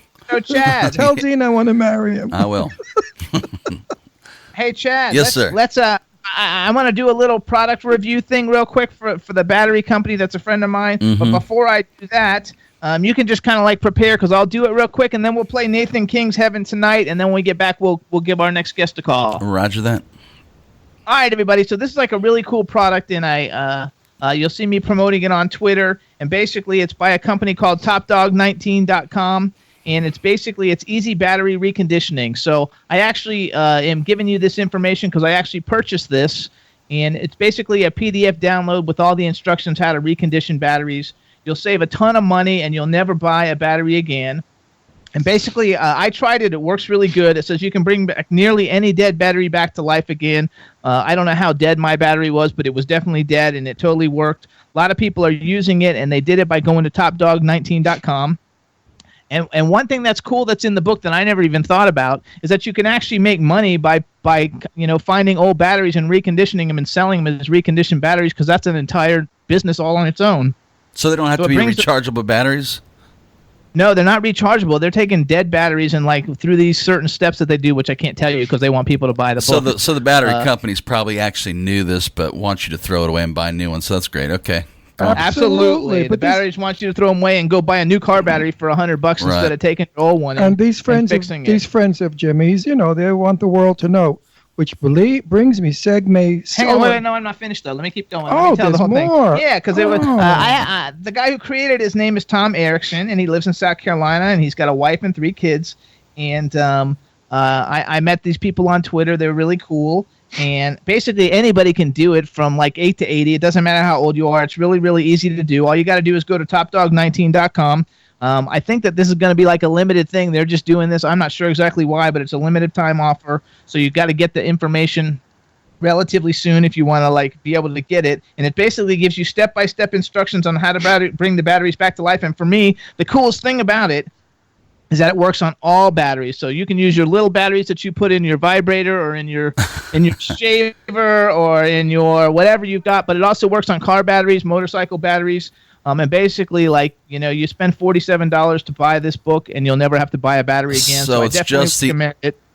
Chad. Tell Dean I want to marry him. I will. Hey, Chad. Yes, sir. I want to do a little product review thing real quick for the battery company that's a friend of mine. Mm-hmm. But before I do that, you can just kind of prepare because I'll do it real quick, and then we'll play Nathan King's Heaven Tonight, and then when we get back, we'll give our next guest a call. Roger that. All right, everybody. So this is a really cool product, and you'll see me promoting it on Twitter. And basically, it's by a company called TopDog19.com. And it's easy battery reconditioning. So I actually am giving you this information because I actually purchased this. And it's basically a PDF download with all the instructions how to recondition batteries. You'll save a ton of money and you'll never buy a battery again. And basically, I tried it. It works really good. It says you can bring back nearly any dead battery back to life again. I don't know how dead my battery was, but it was definitely dead and it totally worked. A lot of people are using it and they did it by going to TopDog19.com. And one thing that's cool that's in the book that I never even thought about is that you can actually make money by finding old batteries and reconditioning them and selling them as reconditioned batteries because that's an entire business all on its own. So they don't have to be rechargeable batteries? No, they're not rechargeable. They're taking dead batteries and through these certain steps that they do, which I can't tell you because they want people to buy the book. So the battery companies probably actually knew this but want you to throw it away and buy a new one. So that's great. Okay. Absolutely. The batteries want you to throw them away and go buy a new car battery for $100 instead of taking your old one. And these friends of Jimmy's, they want the world to know which brings me segue. Hang on, wait, no, I'm not finished though. Let me keep going. Oh, Let me tell there's the whole more. Thing. Yeah, because it was the guy who created his name is Tom Erickson, and he lives in South Carolina, and he's got a wife and 3 kids. And I met these people on Twitter. They're really cool. And basically anybody can do it from like 8 to 80. It doesn't matter how old you are. It's really, really easy to do. All you got to do is go to topdog19.com. I think that this is going to be like a limited thing. They're just doing this. I'm not sure exactly why, but it's a limited time offer. So you got to get the information relatively soon if you want to like be able to get it. And it basically gives you step-by-step instructions on how to bring the batteries back to life. And for me, the coolest thing about it is that it works on all batteries. So you can use your little batteries that you put in your vibrator or in your shaver or in your whatever you've got, but it also works on car batteries, motorcycle batteries. And basically, like, you know, you spend $47 to buy this book and you'll never have to buy a battery again. So it's just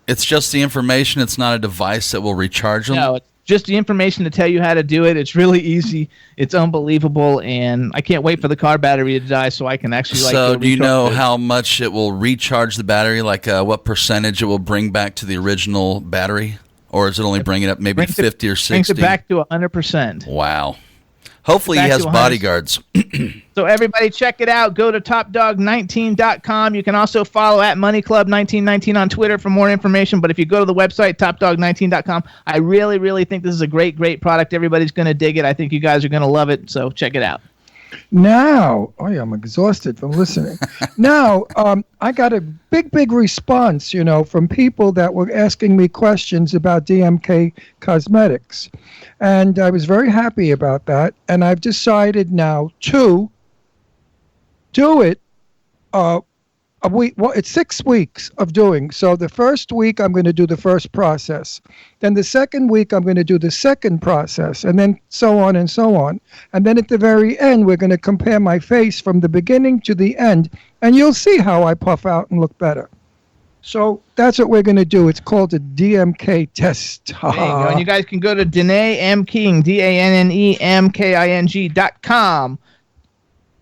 it's just the information. It's not a device that will recharge them. No, it's just the information to tell you how to do it. It's really easy. It's unbelievable, and I can't wait for the car battery to die so I can actually like. So do you know how much it will recharge the battery? Like what percentage it will bring back to the original battery, or is it only bring it up maybe 50 or 60? Brings it back to 100%. Wow. Hopefully he has bodyguards. So everybody check it out. Go to topdog19.com. You can also follow at moneyclub1919 on Twitter for more information. But if you go to the website, topdog19.com, I really, really think this is a great, great product. Everybody's going to dig it. I think you guys are going to love it. So check it out. Now, I'm exhausted from listening. Now, I got a big response, from people that were asking me questions about DMK Cosmetics. And I was very happy about that. And I've decided now to do it a week. Well, it's 6 weeks of doing. So the first week, I'm going to do the first process. Then the second week, I'm going to do the second process. And then so on and so on. And then at the very end, we're going to compare my face from the beginning to the end. And you'll see how I puff out and look better. So that's what we're going to do. It's called a DMK test. There you go. And you guys can go to Danae M. King, DANNEMKING.com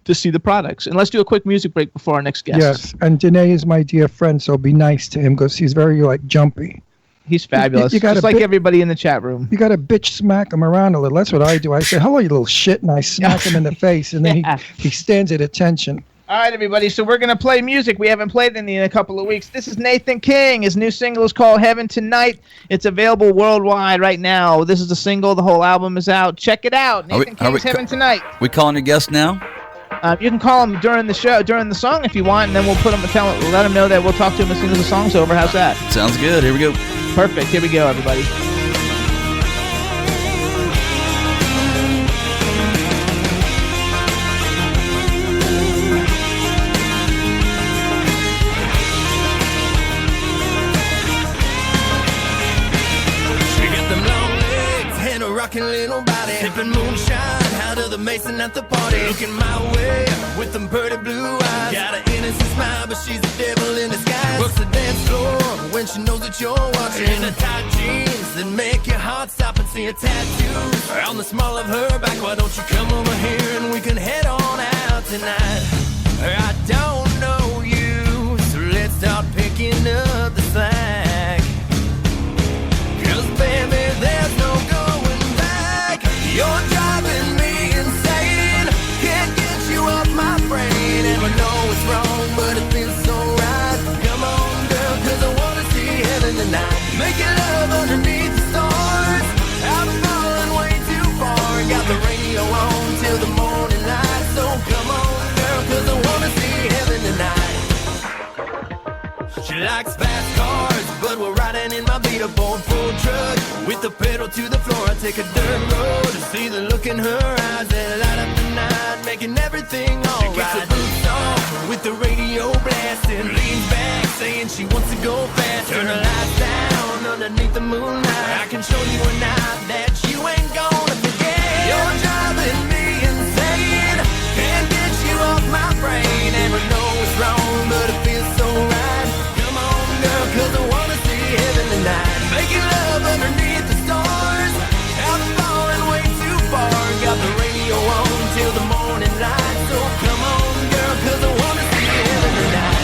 to see the products. And let's do a quick music break before our next guest. Yes, and Danae is my dear friend, so be nice to him because he's very, jumpy. He's fabulous. Just like everybody in the chat room. You got to bitch smack him around a little. That's what I do. I say, hello, you little shit, and I smack him in the face, and then he stands at attention. All right, everybody, so we're going to play music. We haven't played any in a couple of weeks. This is Nathan King. His new single is called Heaven Tonight. It's available worldwide right now. This is the single. The whole album is out. Check it out. Nathan King's Heaven Tonight. We calling your guest now? You can call him during the show, during the song if you want, and then we'll let him know that we'll talk to him as soon as the song's over. How's that? Sounds good. Here we go. Perfect. Here we go, everybody. Little body, sipping moonshine out of the Mason at the party. Looking my way with them pretty blue eyes. Got an innocent smile, but she's a devil in disguise. Works the dance floor when she knows that you're watching. In the tight jeans that make your heart stop and see a tattoo on the small of her back. Why don't you come over here and we can head on out tonight? I don't know you, so let's start picking up the slack. 'Cause baby, there's no you're driving me insane. Can't get you off my brain. And I know it's wrong, but it feels so right. Come on, girl, 'cause I wanna see heaven tonight. Making love underneath the stars. I'm falling way too far. Got the radio on till the morning light. So come on, girl, 'cause I wanna see heaven tonight. She likes fast cars, but we're riding in my beat-up-on full truck. With the pedal to the floor, I take a dirt road to see the look in her eyes that light up the night, making everything alright. She gets her boots off with the radio blasting, leans back saying she wants to go fast. Turn the lights down underneath the moonlight. I can show you a night that you ain't gonna forget. You're driving me insane. Can't get you off my brain. And I know it's wrong, but it feels so right. Come on, girl, 'cause I wanna see heaven tonight. Making love underneath the stars. I'm falling way too far. Got the radio on till the morning light. So come on, girl, 'cause I wanna see heaven tonight.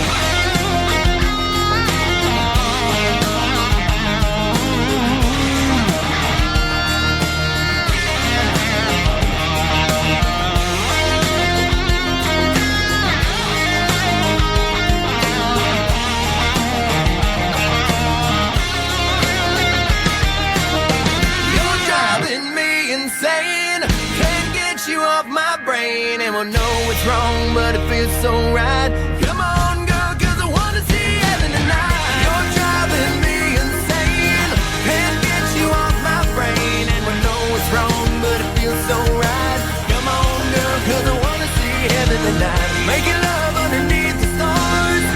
off my brain, and we'll know it's wrong, but it feels so right. Come on, girl, 'cause I wanna see heaven tonight. You're driving me insane. Can't get you off my brain, and we know it's wrong, but it feels so right. Come on, girl, 'cause I wanna see heaven tonight. Making love underneath the stars.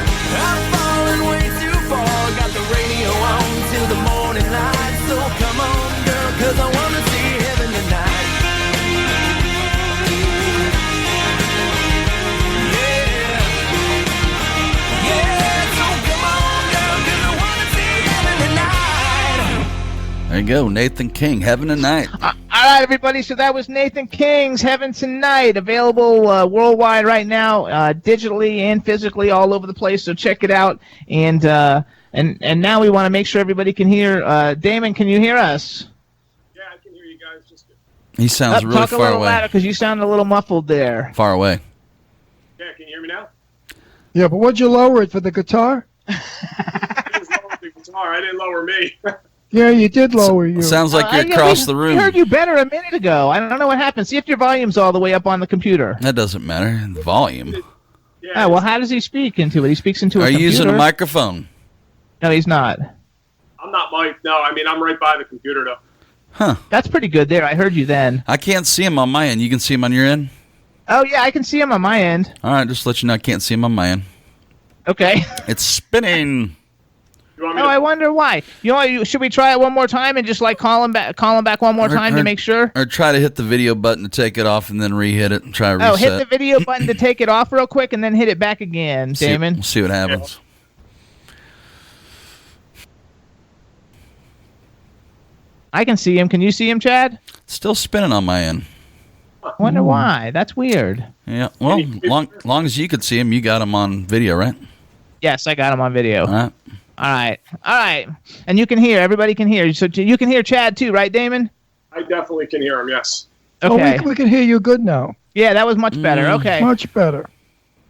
I'm falling way too far. Got the radio on till the morning light. So come on, girl, 'cause I wanna see heaven tonight. There you go, Nathan King, Heaven Tonight. All right, everybody. So that was Nathan King's Heaven Tonight, available worldwide right now, digitally and physically, all over the place. So check it out. And now we want to make sure everybody can hear. Damon, can you hear us? Yeah, I can hear you guys. Just good. He sounds really talk far a little away. louder because you sound a little muffled there. Far away. Yeah, can you hear me now? Yeah, but what'd you lower it for the guitar? I just lowered the guitar. I didn't lower me. Yeah, you did lower you. Sounds like you're across the room. We heard you better a minute ago. I don't know what happened. See if your volume's all the way up on the computer. That doesn't matter. The volume. Yeah, Oh, well, how does he speak into it? He speaks into a Are computer? you using a microphone? No, he's not. I'm not Mike. No, I mean, I'm right by the computer, though. Huh. That's pretty good there. I heard you then. I can't see him on my end. You can see him on your end? Oh, yeah, I can see him on my end. All right, just to let you know I can't see him on my end. Okay. It's spinning. You want me Oh, to... I wonder why. Should we try it one more time and just like call him back one more time to make sure? Or try to hit the video button to take it off and then re-hit it and try to reset. Oh, hit the video button to take it off real quick and then hit it back again, Damon. We'll see what happens. I can see him. Can you see him, Chad? It's still spinning on my end. I wonder why. That's weird. Yeah, well, long as you could see him, you got him on video, right? Yes, I got him on video. All right. All right. And you can hear. Everybody can hear. So you can hear Chad too, right, Damon? I definitely can hear him, yes. Okay. Oh, we can hear you good now. Yeah, that was much better. Okay. Much better.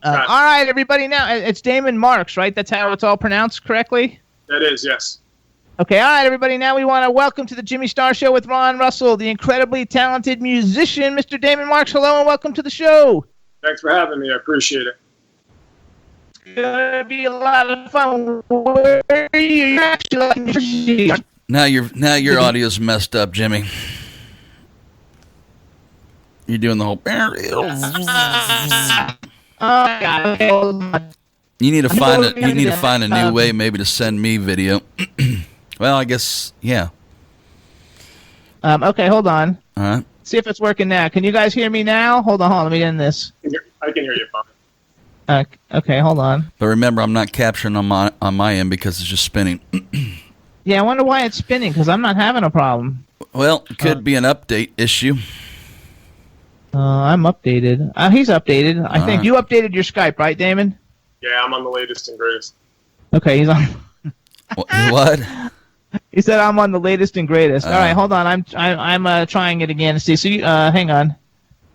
All right, everybody. Now it's Damon Marks, right? That's how it's all pronounced correctly? That is, yes. Okay, all right, everybody. Now we want to welcome to the Jimmy Star Show with Ron Russell, the incredibly talented musician, Mr. Damon Marks. Hello and welcome to the show. Thanks for having me. I appreciate it. It's going to be a lot of fun. Where are you? You're actually Now your audio's messed up, Jimmy. You're doing the whole. Oh, God. Okay, hold on. You need to find a new way, maybe to send me video. Well, I guess yeah. Okay, hold on. All right. See if it's working now. Can you guys hear me now? Hold on. Let me end this. I can hear you fine. Okay, hold on. But remember, I'm not capturing on my end because it's just spinning. Yeah, I wonder why it's spinning because I'm not having a problem. Well, it could be an update issue. I'm updated. He's updated. I think you updated your Skype, right, Damon? Yeah, I'm on the latest and greatest. Okay, he's on. What? He said I'm on the latest and greatest. All right, hold on. I'm trying it again to see. So hang on.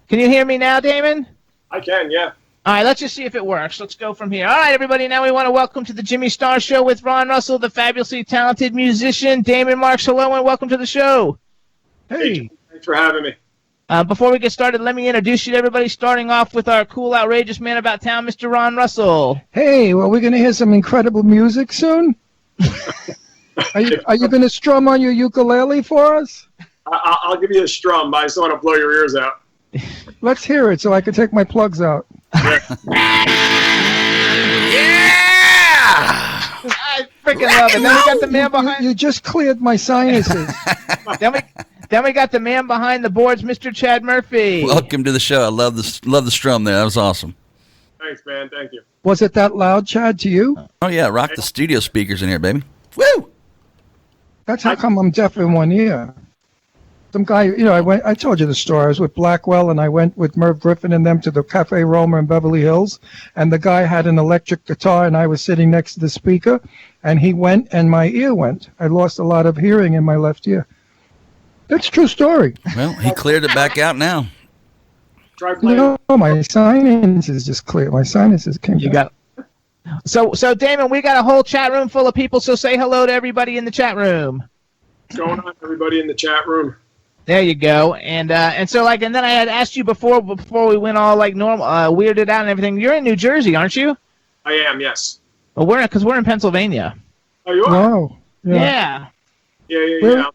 Can you hear me now, Damon? I can, yeah. All right, let's just see if it works. Let's go from here. All right, everybody. Now we want to welcome to the Jimmy Star Show with Ron Russell, the fabulously talented musician, Damon Marks. Hello and welcome to the show. Hey. Thanks for having me. Before we get started, let me introduce you to everybody, starting off with our cool, outrageous man about town, Mr. Ron Russell. Hey, well, we're going to hear some incredible music soon. Are you going to strum on your ukulele for us? I'll give you a strum, but I just don't want to blow your ears out. Let's hear it so I can take my plugs out. Yeah! I freaking love it. Then we got the man behind. You just cleared my sinuses. Then we got the man behind the boards, Mr. Chad Murphy. Welcome to the show. I love the strum there. That was awesome. Thanks, man. Thank you. Was it that loud, Chad, to you? Oh yeah, rock the studio speakers in here, baby. Woo! That's how come I'm deaf in one ear. Some guy, I told you the story. I was with Blackwell, and I went with Merv Griffin and them to the Cafe Roma in Beverly Hills, and the guy had an electric guitar, and I was sitting next to the speaker, and he went, and my ear went. I lost a lot of hearing in my left ear. That's a true story. Well, he cleared it back out now. Try playing. My sinuses just cleared. My sinuses came back. So Damon, we got a whole chat room full of people, so say hello to everybody in the chat room. What's going on, everybody in the chat room? There you go. And so like, and then I had asked you before we went all like normal, weirded out and everything. You're in New Jersey, aren't you? I am, yes. Well, we're in Pennsylvania. Oh, you are? Wow. Yeah. Yeah.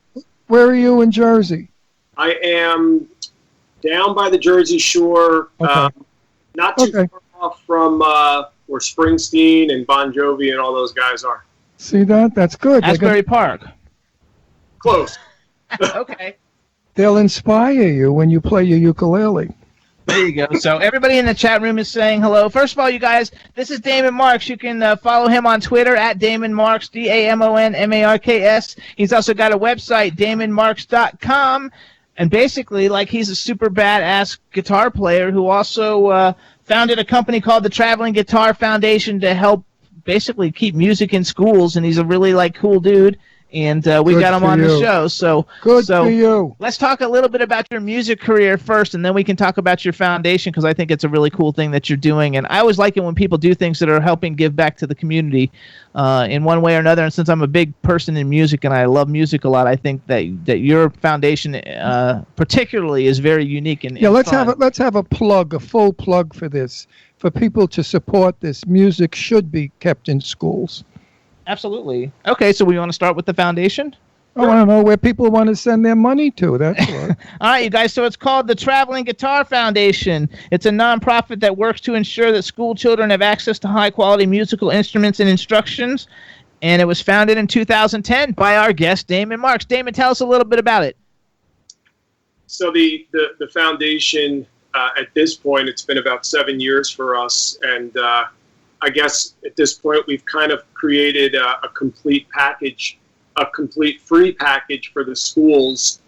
Where are you in Jersey? I am down by the Jersey Shore, Okay. not too far off from where Springsteen and Bon Jovi and all those guys are. See that? That's good. Asbury Park. Close. Okay. They'll inspire you when you play your ukulele. There you go. So everybody in the chat room is saying hello. First of all, you guys, this is Damon Marks. You can follow him on Twitter at Damon Marks, DamonMarks. He's also got a website, DamonMarks.com. And basically, like, he's a super badass guitar player who also founded a company called the Traveling Guitar Foundation to help basically keep music in schools. And he's a really, like, cool dude. And we got him on the show. So good for you. Let's talk a little bit about your music career first, and then we can talk about your foundation, because I think it's a really cool thing that you're doing. And I always like it when people do things that are helping give back to the community in one way or another. And since I'm a big person in music and I love music a lot, I think that your foundation particularly is very unique. And let's have a plug, a full plug for this, for people to support this. Music should be kept in schools. Absolutely. Okay, so we want to start with the foundation? I want to know where people want to send their money to. That's what. All right, you guys. So it's called the Traveling Guitar Foundation. It's a nonprofit that works to ensure that school children have access to high-quality musical instruments and instructions. And it was founded in 2010 by our guest, Damon Marks. Damon, tell us a little bit about it. So the foundation, at this point, it's been about 7 years for us. And I guess at this point we've kind of created a complete package, a complete free package for the schools,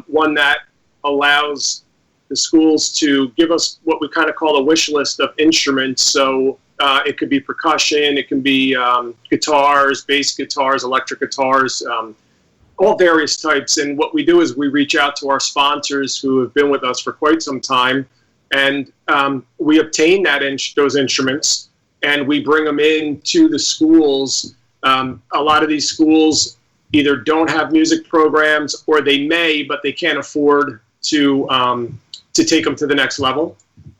one that allows the schools to give us what we kind of call a wish list of instruments. So it could be percussion, it can be guitars, bass guitars, electric guitars, all various types. And what we do is we reach out to our sponsors who have been with us for quite some time, and we obtain those instruments, and we bring them in to the schools. A lot of these schools either don't have music programs, or they may, but they can't afford to take them to the next level.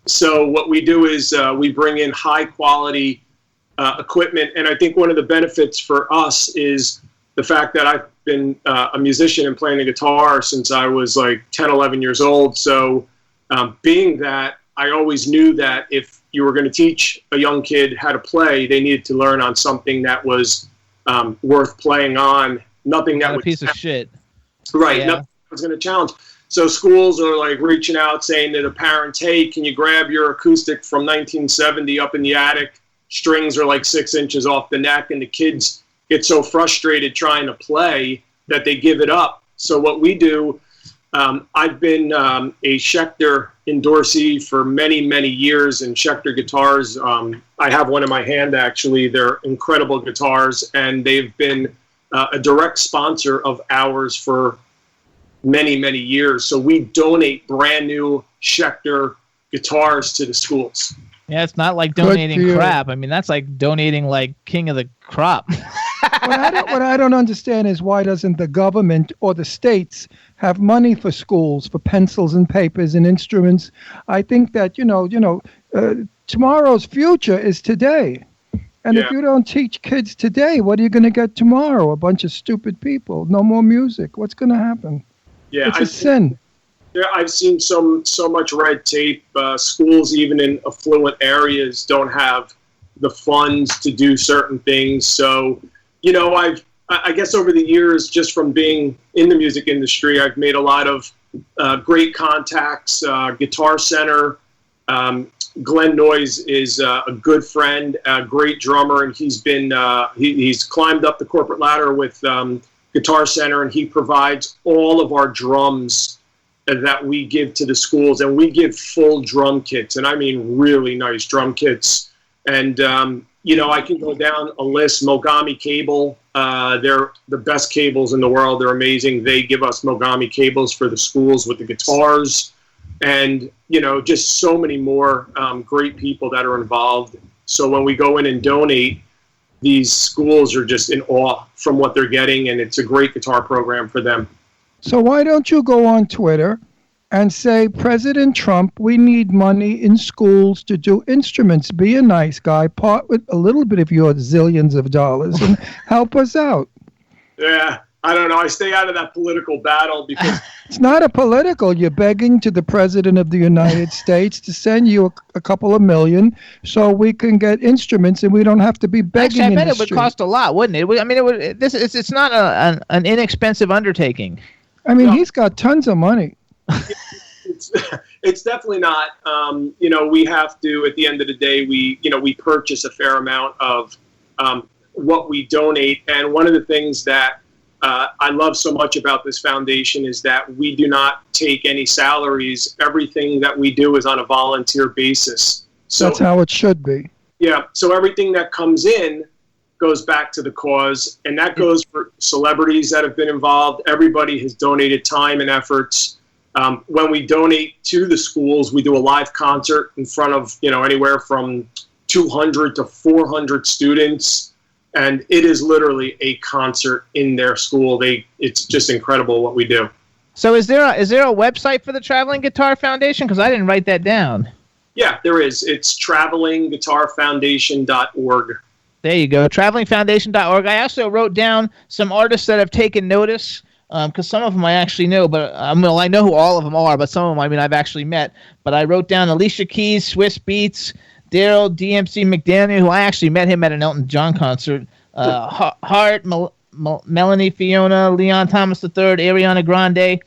So what we do is we bring in high quality equipment. And I think one of the benefits for us is the fact that I've been a musician and playing the guitar since I was like 10, 11 years old. So being that, I always knew that if you were going to teach a young kid how to play, they needed to learn on something that was worth playing on, nothing that was a piece of shit. Right, Yeah. nothing that was going to challenge. So schools are like reaching out saying to the parents, hey, can you grab your acoustic from 1970 up in the attic? Strings are like 6 inches off the neck, and the kids get so frustrated trying to play that they give it up. So what we do, I've been a Schecter endorsee for many, many years, and Schecter guitars, I have one in my hand actually. They're incredible guitars, and they've been a direct sponsor of ours for many, many years. So we donate brand new Schecter guitars to the schools. Yeah, it's not like donating crap. I mean, that's like donating like king of the crop. What I don't understand is why doesn't the government or the states have money for schools, for pencils and papers and instruments? I think that, tomorrow's future is today. And if you don't teach kids today, what are you going to get tomorrow? A bunch of stupid people. No more music. What's going to happen? Yeah, it's a sin. Yeah, I've seen so much red tape. Schools, even in affluent areas, don't have the funds to do certain things. So, I guess over the years, just from being in the music industry, I've made a lot of great contacts. Guitar Center, Glenn Noyes is a good friend, a great drummer, and he's been he's climbed up the corporate ladder with Guitar Center, and he provides all of our drums that we give to the schools, and we give full drum kits, and I mean really nice drum kits. And I can go down a list. Mogami Cable, they're the best cables in the world. They're amazing. They give us Mogami cables for the schools with the guitars, and just so many more great people that are involved. So when we go in and donate, these schools are just in awe from what they're getting, and it's a great guitar program for them. So why don't you go on Twitter and say, President Trump, we need money in schools to do instruments. Be a nice guy, part with a little bit of your zillions of dollars and help us out. Yeah, I don't know. I stay out of that political battle because it's not a political. You're begging to the President of the United States to send you a couple of million so we can get instruments and we don't have to be begging. Actually, I bet it would cost a lot, wouldn't it? I mean, it's not an inexpensive undertaking. I mean, he's got tons of money. It's definitely not. We have to, at the end of the day, we purchase a fair amount of what we donate. And one of the things that I love so much about this foundation is that we do not take any salaries. Everything that we do is on a volunteer basis. So that's how it should be. Yeah. So everything that comes in goes back to the cause, and that goes for celebrities that have been involved. Everybody has donated time and efforts. When we donate to the schools, we do a live concert in front of, anywhere from 200 to 400 students. And it is literally a concert in their school. It's just incredible what we do. So is there a website for the Traveling Guitar Foundation? Because I didn't write that down. Yeah, there is. It's travelingguitarfoundation.org. There you go, travelingfoundation.org. I also wrote down some artists that have taken notice. Because some of them I actually know, but I know who all of them are, but some of them, I've actually met. But I wrote down Alicia Keys, Swiss Beats, Daryl DMC McDaniel, who I actually met him at an Elton John concert, Hart, Melanie Fiona, Leon Thomas III, Ariana Grande,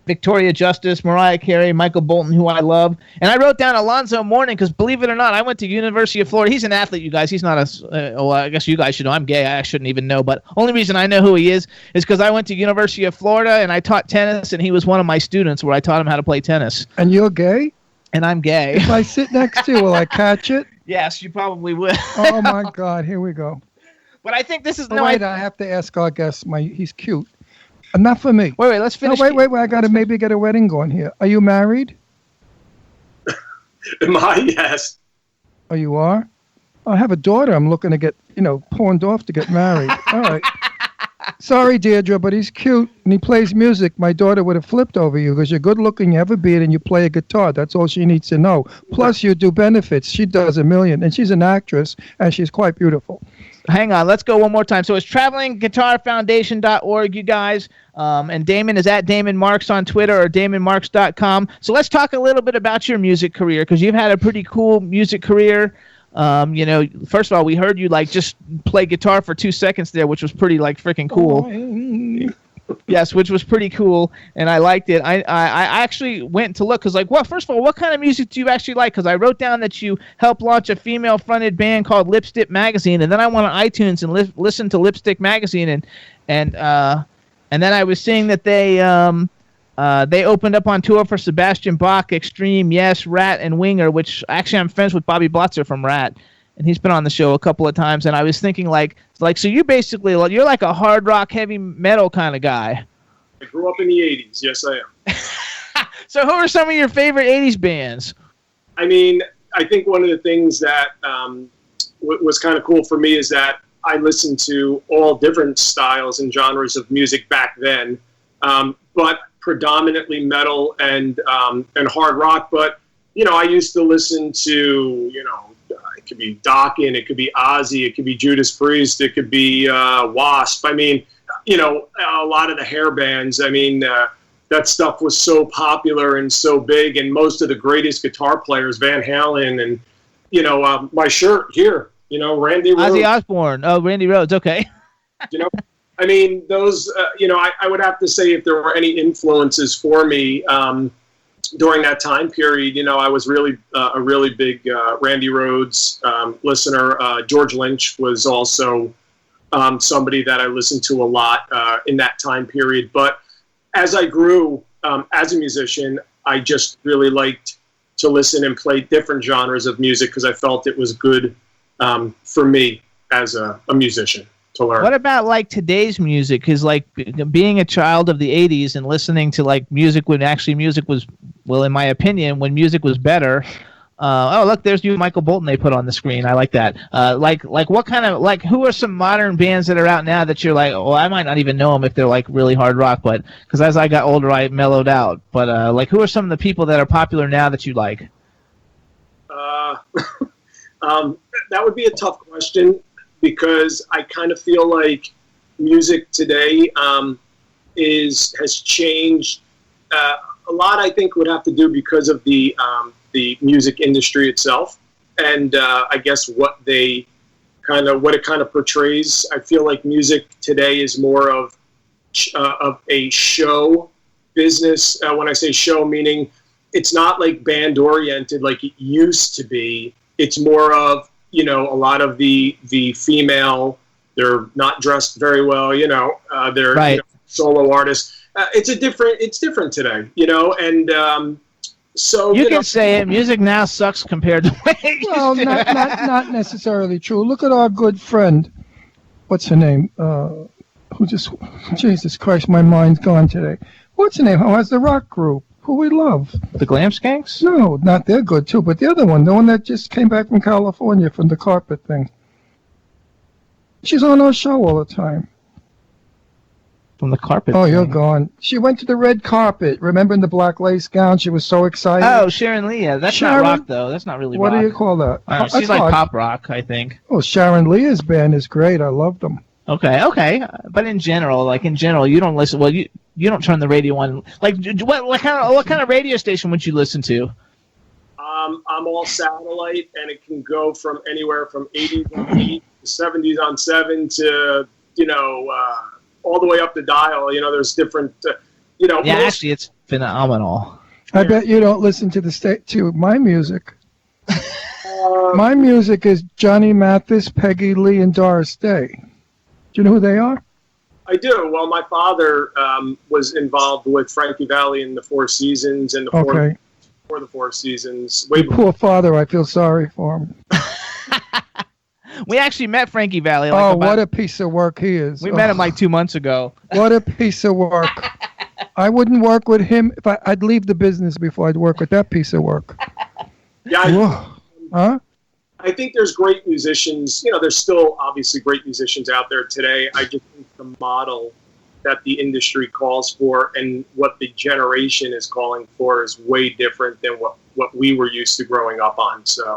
Victoria Justice, Mariah Carey, Michael Bolton, who I love. And I wrote down Alonzo Mourning because, believe it or not, I went to University of Florida. He's an athlete, you guys. He's not I guess you guys should know. I'm gay. I shouldn't even know. But only reason I know who he is because I went to University of Florida and I taught tennis, and he was one of my students where I taught him how to play tennis. And you're gay? And I'm gay. If I sit next to you, will I catch it? Yes, you probably will. Oh, my God. Here we go. But I think this is... I have to ask our guest. He's cute. Enough for me. Wait, let's finish. No, wait. I got to maybe get a wedding going here. Are you married? Am I? Yes. Oh, you are? I have a daughter I'm looking to get, pawned off to get married. All right. Sorry, Deirdre, but he's cute and he plays music. My daughter would have flipped over you because you're good looking, you have a beard, and you play a guitar. That's all she needs to know. Plus, you do benefits. She does $1 million, and she's an actress, and she's quite beautiful. Hang on, let's go one more time. So it's travelingguitarfoundation.org, you guys. And Damon is at Damon Marks on Twitter or DamonMarks.com. So let's talk a little bit about your music career because you've had a pretty cool music career. First of all, we heard you just play guitar for 2 seconds there, which was pretty freaking cool. Yes, which was pretty cool, and I liked it. I actually went to look because, first of all, what kind of music do you actually like? Because I wrote down that you helped launch a female-fronted band called Lipstick Magazine, and then I went on iTunes and listened to Lipstick Magazine, and then I was seeing that they opened up on tour for Sebastian Bach, Extreme, Yes, Rat, and Winger, which actually I'm friends with Bobby Blotzer from Rat. And he's been on the show a couple of times, and I was thinking, so you basically, you're like a hard rock, heavy metal kind of guy. I grew up in the 80s. Yes, I am. So who are some of your favorite 80s bands? I mean, I think one of the things that was kind of cool for me is that I listened to all different styles and genres of music back then, but predominantly metal and hard rock. But, I used to listen to, it could be Dokken, it could be Ozzy, it could be Judas Priest, it could be Wasp. I mean, a lot of the hair bands. I mean, that stuff was so popular and so big, and most of the greatest guitar players, Van Halen, and my shirt here, Randy Rhoads. Ozzy Osbourne. Oh, Randy Rhoads. Okay. I mean, those. I would have to say if there were any influences for me. During that time period, I was really a really big Randy Rhoads listener. George Lynch was also somebody that I listened to a lot in that time period. But as I grew as a musician, I just really liked to listen and play different genres of music because I felt it was good for me as a musician to learn. What about today's music? Because being a child of the 80s and listening to music when actually music was, well, in my opinion, when music was better, Oh, look, there's you, Michael Bolton. They put on the screen. I like that. Like what kind of who are some modern bands that are out now that you're like, oh, I might not even know them if they're like really hard rock, but because as I got older, I mellowed out. But like, who are some of the people that are popular now that you like? That would be a tough question because I kind of feel like music today has changed. A lot, I think, would have to do because of the music industry itself, and I guess what it kind of portrays. I feel like music today is more of a show business. When I say show, meaning it's not like band oriented like it used to be. It's more of, a lot of the female. They're not dressed very well. They're right. Solo artists. It's different today. And. So you can say it. Music now sucks compared to what it used Well, to. not necessarily true. Look at our good friend. What's her name? Jesus Christ, my mind's gone today. What's her name? Who has the rock group? Who we love? The Glam Skanks? No, not they're good too. But the other one, the one that just came back from California from the carpet thing. She's on our show all the time. From the carpet. Oh, thing. you're gone. She went to the red carpet. Remember in the black lace gown? She was so excited. Oh, Sharon Leah. That's Sharon? not rock, though. That's not really What rock. do you call that? She's like pop rock, I think. Oh, Sharon Leah's band is great. I love them. Okay. But in general, you don't listen. Well, you don't turn the radio on. Like, what kind of radio station would you listen to? I'm all satellite, and it can go from anywhere from 80s on 8 to 70s on 7 to all the way up the dial. There's different. Yeah, actually, it's phenomenal. I bet you don't listen to to my music. My music is Johnny Mathis, Peggy Lee, and Doris Day. Do you know who they are? I do. Well, my father was involved with Frankie Valli in the Four Seasons and the Four Seasons. Poor father, I feel sorry for him. We actually met Frankie Valli. What a piece of work he is. We met him like 2 months ago. What a piece of work. I wouldn't work with him. I'd leave the business before I'd work with that piece of work. Yeah. Huh? I think there's great musicians. There's still obviously great musicians out there today. I just think the model that the industry calls for and what the generation is calling for is way different than what we were used to growing up on. So.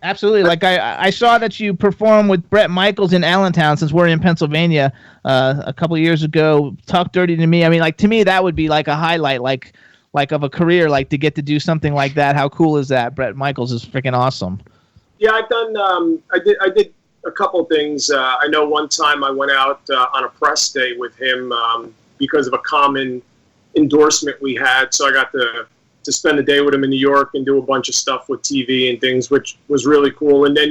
Absolutely. Like I saw that you performed with Bret Michaels in Allentown, since we're in Pennsylvania, a couple of years ago. Talk Dirty to Me. I mean, like, to me, that would be like a highlight, like of a career, like to get to do something like that. How cool is that? Bret Michaels is freaking awesome. Yeah, I've done. I did a couple things. I know one time I went out on a press day with him because of a common endorsement we had. So I got to spend a day with him in New York and do a bunch of stuff with TV and things, which was really cool. And then,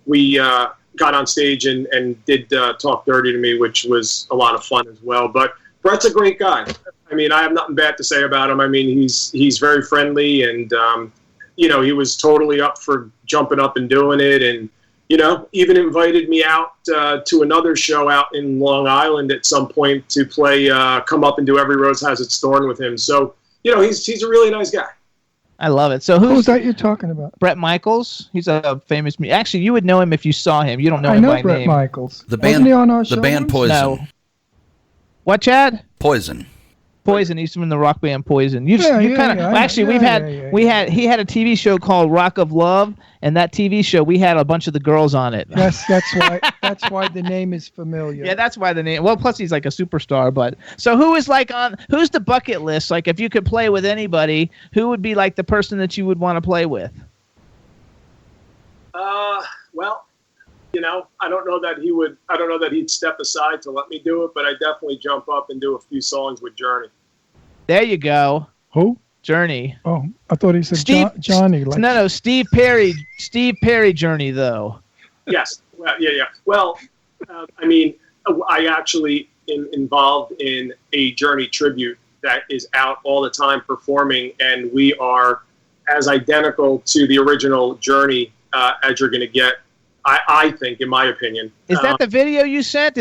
we got on stage and did Talk Dirty to Me, which was a lot of fun as well. But Bret's a great guy. I mean, I have nothing bad to say about him. I mean, he's very friendly, and he was totally up for jumping up and doing it, and even invited me out to another show out in Long Island at some point to play Come Up and Do Every Rose Has Its Thorn with him. So he's a really nice guy. I love it. So who's that you're talking about? Bret Michaels. He's a famous. Actually, you would know him if you saw him. You don't know him by Bret name. Michaels. The band. Wasn't he on our show? The band Poison. No. What, Chad? Poison. Poison. He's from the rock band Poison. He had a TV show called Rock of Love, and that TV show we had a bunch of the girls on it. Yes, that's why the name is familiar. Yeah, that's why the name. Well, plus he's like a superstar. But so who's the bucket list? Like, if you could play with anybody, who would be like the person that you would want to play with? Well, I don't know that he would. I don't know that he'd step aside to let me do it, but I definitely jump up and do a few songs with Journey. There you go. Who? Journey. Oh, I thought he said Johnny. No, Steve Perry. Steve Perry Journey, though. Yes. Well, yeah. Well, I actually am involved in a Journey tribute that is out all the time performing, and we are as identical to the original Journey as you're going to get. I think, in my opinion. Is that the video you sent?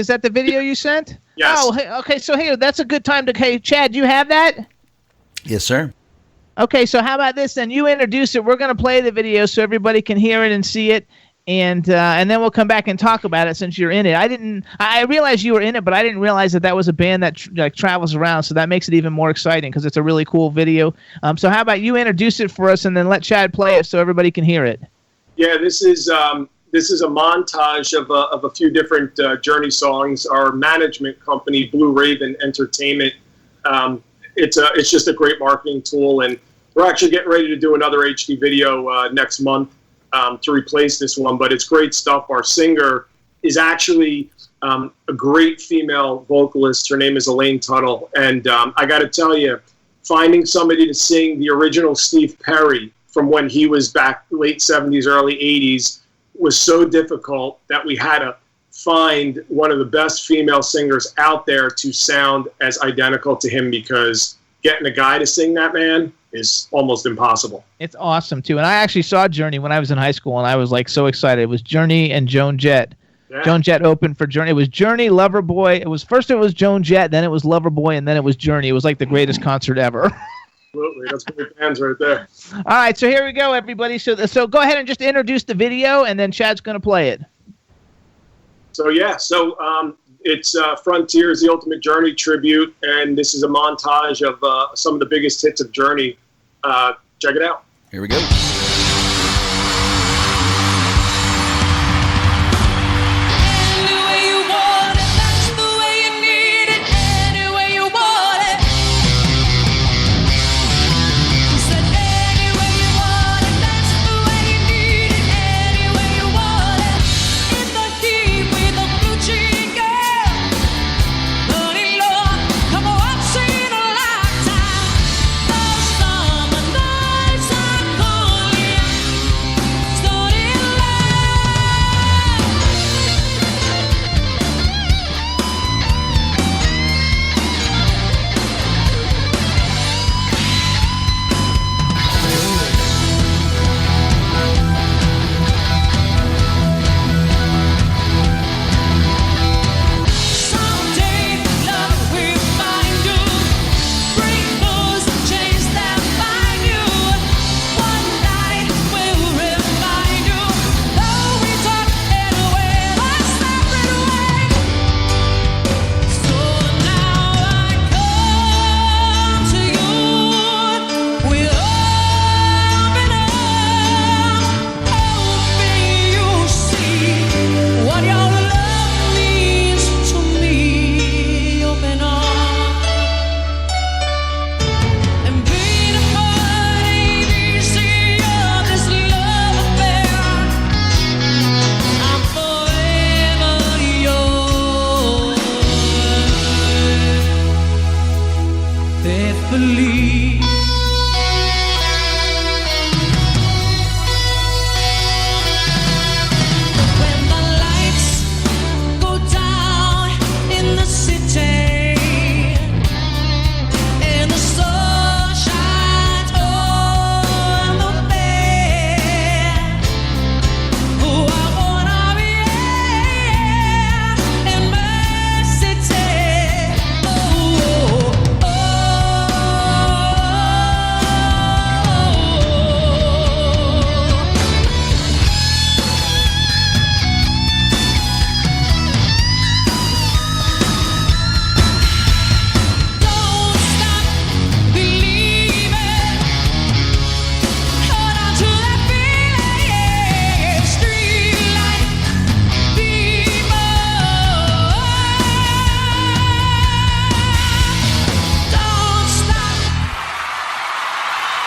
Yes. Oh, okay. So, hey, that's a good time to. Hey, Chad, you have that? Yes, sir. Okay, so how about this then? You introduce it. We're going to play the video so everybody can hear it and see it, and then we'll come back and talk about it since you're in it. I realized you were in it, but I didn't realize that was a band that travels around, so that makes it even more exciting because it's a really cool video. So how about you introduce it for us and then let Chad play it so everybody can hear it? Yeah, this is a montage of a few different Journey songs. Our management company, Blue Raven Entertainment, it's just a great marketing tool, and we're actually getting ready to do another HD video next month to replace this one, but it's great stuff. Our singer is actually a great female vocalist. Her name is Elaine Tuttle, and I got to tell you, finding somebody to sing the original Steve Perry from when he was back late 70s, early 80s was so difficult that we had to find one of the best female singers out there to sound as identical to him, because getting a guy to sing that man is almost impossible. It's awesome too. And I actually saw Journey when I was in high school, and I was like so excited. It was Journey and Joan Jett. Yeah. Joan Jett opened for Journey. It was Journey, Loverboy. It was Joan Jett, then it was Loverboy, and then it was Journey. It was like the greatest concert ever. Absolutely. That's great bands right there. All right, so here we go, everybody. So go ahead and just introduce the video, and then Chad's going to play it. So it's Frontiers, the Ultimate Journey tribute, and this is a montage of some of the biggest hits of Journey. Check it out. Here we go.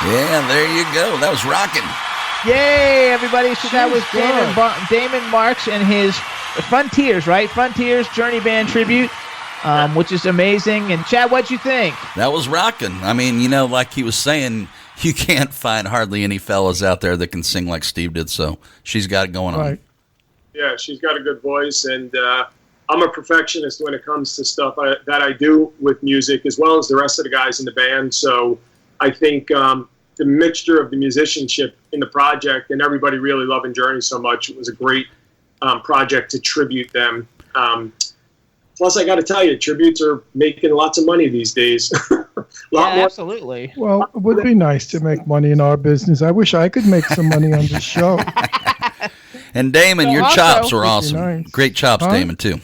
Yeah, there you go. That was rocking. Yay, everybody. So that was Damon Marks and his Frontiers, right? Frontiers Journey Band tribute, which is amazing. And Chad, what'd you think? That was rocking. I mean, you know, like he was saying, you can't find hardly any fellas out there that can sing like Steve did, so she's got it going on. Yeah, she's got a good voice, and I'm a perfectionist when it comes to stuff that I do with music, as well as the rest of the guys in the band. So I think the mixture of the musicianship in the project and everybody really loving Journey so much, it was a great project to tribute them. Plus, I got to tell you, tributes are making lots of money these days. lot more. Absolutely. Well, it would be nice to make money in our business. I wish I could make some money on this show. And Damon, So your also- chops were Would be awesome. nice. Great chops, Huh? Damon, too.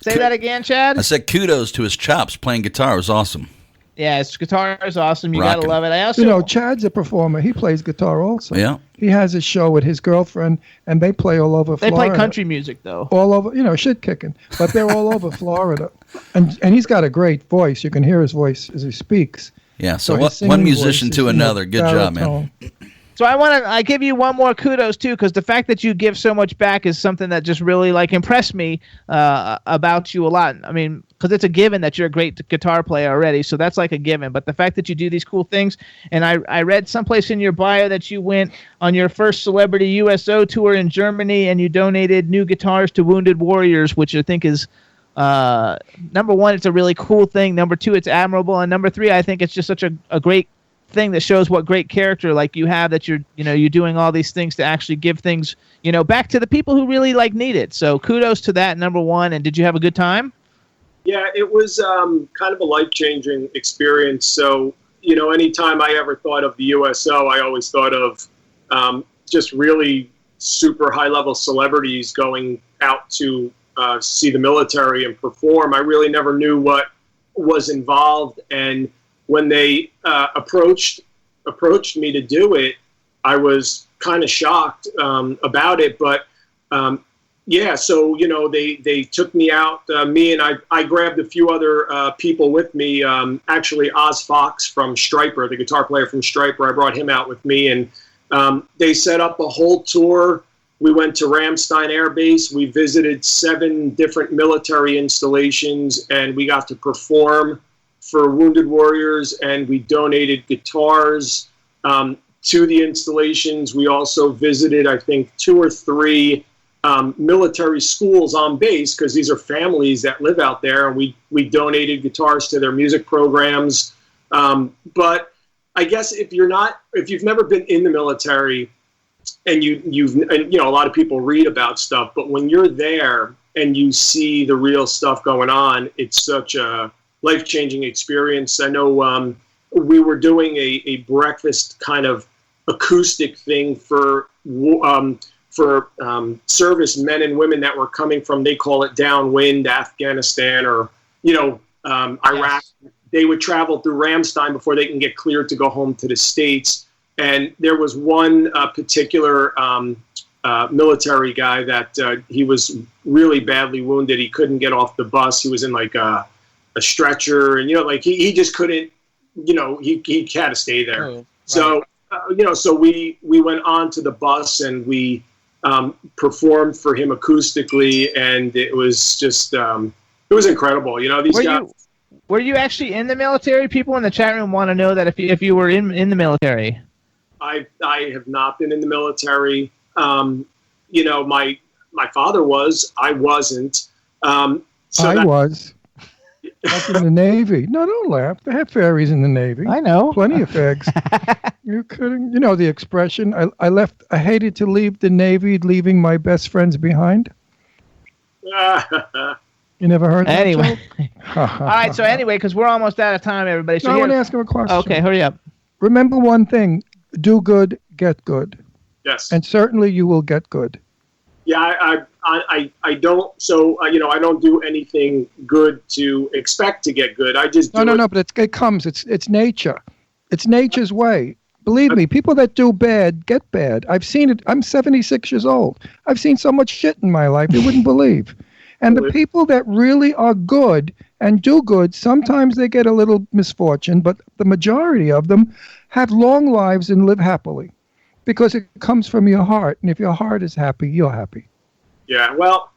Say that again, Chad? I said kudos to his chops. Playing guitar was awesome. Yeah, his guitar is awesome. You Rockin'. gotta love it. I also, You know, Chad's a performer. He plays guitar also. Yeah. He has a show with his girlfriend, and they play all over they Florida. play country music though. All over, shit kicking. But they're all over Florida. And he's got a great voice. You can hear his voice as he speaks. Yeah, so his one singing musician voice to is, another. Good job, man. baritone. So I give you one more kudos too, because the fact that you give so much back is something that just really impressed me about you a lot. I mean, because it's a given that you're a great guitar player already, so that's like a given. But the fact that you do these cool things, and I read someplace in your bio that you went on your first Celebrity USO tour in Germany, and you donated new guitars to Wounded Warriors, which I think is number one, it's a really cool thing. Number two, it's admirable, and number three, I think it's just such a great thing that shows what great character you have, that you're doing all these things to actually give things back to the people who really need it. So kudos to that, number one. And did you have a good time? Yeah, it was kind of a life-changing experience. So, anytime I ever thought of the USO, I always thought of just really super high-level celebrities going out to see the military and perform. I really never knew what was involved, and when they approached me to do it, I was kind of shocked about it. But so they took me out. Me and I grabbed a few other people with me. Actually, Oz Fox from Stryper, the guitar player from Stryper, I brought him out with me, and they set up a whole tour. We went to Ramstein Air Base. We visited 7 different military installations, and we got to perform for Wounded Warriors, and we donated guitars to the installations. We also visited, I think, 2 or 3 military schools on base, because these are families that live out there, and we donated guitars to their music programs. But I guess if you've never been in the military, and a lot of people read about stuff, but when you're there and you see the real stuff going on, it's such a life-changing experience. I know we were doing a breakfast kind of acoustic thing for service men and women that were coming from, they call it downwind, Afghanistan or Iraq. They would travel through Ramstein before they can get cleared to go home to the States. And there was one particular military guy that he was really badly wounded. He couldn't get off the bus. He was in a stretcher, and he just couldn't, he had to stay there. Oh, right. So so we went on to the bus, and we performed for him acoustically, and it was just it was incredible. These guys. Were you actually in the military? People in the chat room want to know that if you were in the military. I have not been in the military. My father was. I wasn't. I was. Up in the Navy. No, don't laugh. They have fairies in the Navy. I know. Plenty of fags. You're kidding. You know the expression, I left. I hated to leave the Navy, leaving my best friends behind. You never heard that anyway. joke? All right, so anyway, because we're almost out of time, everybody. So I want to ask him a question. Okay, hurry up. Remember one thing. Do good, get good. Yes. And certainly you will get good. Yeah, I don't. So I don't do anything good to expect to get good. I just do no. But it comes. It's nature. It's nature's way. Believe me, people that do bad get bad. I've seen it. I'm 76 years old. I've seen so much shit in my life you wouldn't believe. And the people that really are good and do good, sometimes they get a little misfortune, but the majority of them have long lives and live happily. Because it comes from your heart, and if your heart is happy, you're happy. Yeah, well,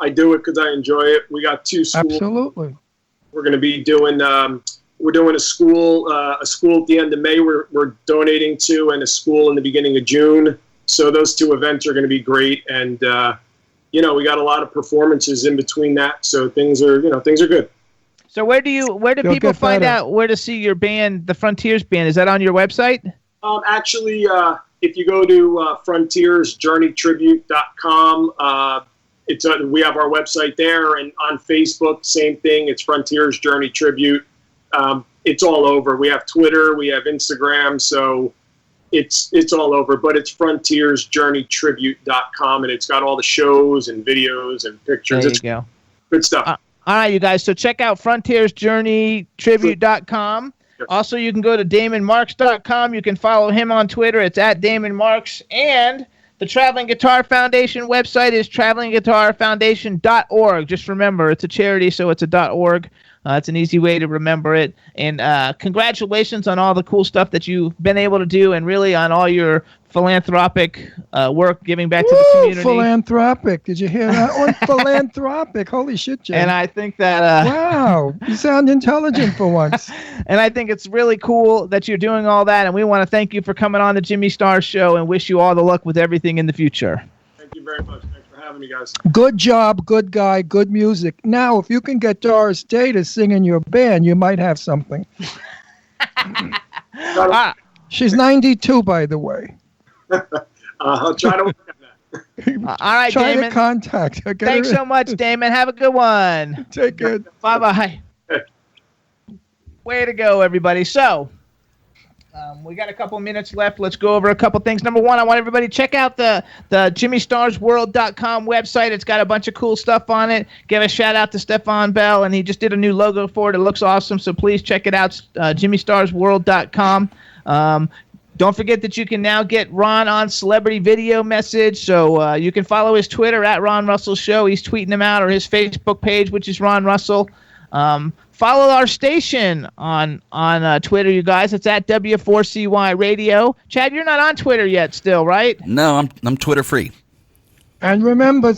I do it because I enjoy it. We got 2 schools. Absolutely. We're going to be doing. We're doing a school at the end of May. We're donating to, and a school in the beginning of June. So those 2 events are going to be great, and we got a lot of performances in between that. So things are good. So where do people find out where to see your band, the Frontiers Band? Is that on your website? Actually, if you go to frontiersjourneytribute.com, we have our website there, and on Facebook, same thing. It's Frontiers Journey Tribute. it's all over. We have Twitter, we have Instagram, so it's all over. But it's frontiersjourneytribute.com, and it's got all the shows and videos and pictures. There you go. Good stuff. All right, you guys. So check out frontiersjourneytribute.com. Also, you can go to DamonMarks.com. You can follow him on Twitter. It's at DamonMarks. And the Traveling Guitar Foundation website is travelingguitarfoundation.org. Just remember, it's a charity, so it's a .org. It's an easy way to remember it. And congratulations on all the cool stuff that you've been able to do, and really on all your philanthropic work, giving back to the community. Philanthropic. Did you hear that one? Philanthropic. Holy shit, Jay. And I think that... wow. You sound intelligent for once. And I think it's really cool that you're doing all that, and we want to thank you for coming on the Jimmy Star Show and wish you all the luck with everything in the future. Thank you very much. Thanks for having me, guys. Good job, good guy, good music. Now, if you can get Doris Day to sing in your band, you might have something. She's 92, by the way. I'll try to work on that. All right, try Damon. to contact her. Thanks so much, Damon. Have a good one. Take care. Bye-bye. Way to go, everybody. So, we got a couple minutes left. Let's go over a couple things. Number one, I want everybody to check out the JimmyStarsWorld.com website. It's got a bunch of cool stuff on it. Give a shout out to Stefan Bell, and he just did a new logo for it. It looks awesome, so please check it out, JimmyStarsWorld.com. Don't forget that you can now get Ron on Celebrity Video Message, so you can follow his Twitter at Ron Russell Show. He's tweeting them out, or his Facebook page, which is Ron Russell. Follow our station on Twitter, you guys. It's at W4CY Radio. Chad, you're not on Twitter yet still, right? No, I'm Twitter free. And remember,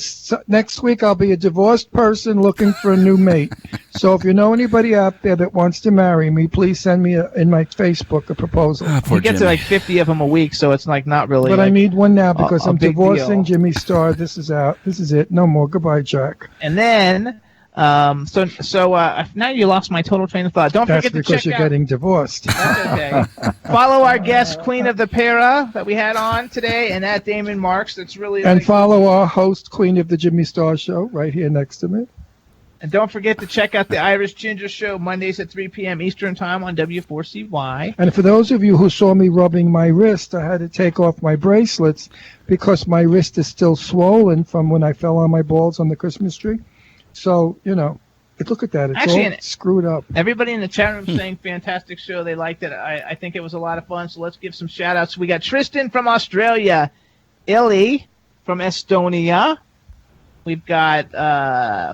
next week I'll be a divorced person looking for a new mate. So if you know anybody out there that wants to marry me, please send me in my Facebook a proposal. He gets like 50 of them a week, so it's like not really. But I need one now because I'm divorcing deal. Jimmy Star. This is out. This is it. No more. Goodbye, Jack. And then, now you lost my total train of thought. Don't That's forget to check because you're getting divorced. That's okay. Follow our guest, Queen of the Para, that we had on today, and at Damon Marks. That's really. And follow our host, Queen of the Jimmy Star Show, right here next to me. And don't forget to check out the Irish Ginger Show Mondays at 3 p.m. Eastern Time on W4CY. And for those of you who saw me rubbing my wrist, I had to take off my bracelets because my wrist is still swollen from when I fell on my balls on the Christmas tree. So, look at that. It's actually all screwed up. Everybody in the chat room saying fantastic show. They liked it. I think it was a lot of fun. So let's give some shout outs. We got Tristan from Australia, Illy from Estonia. We've got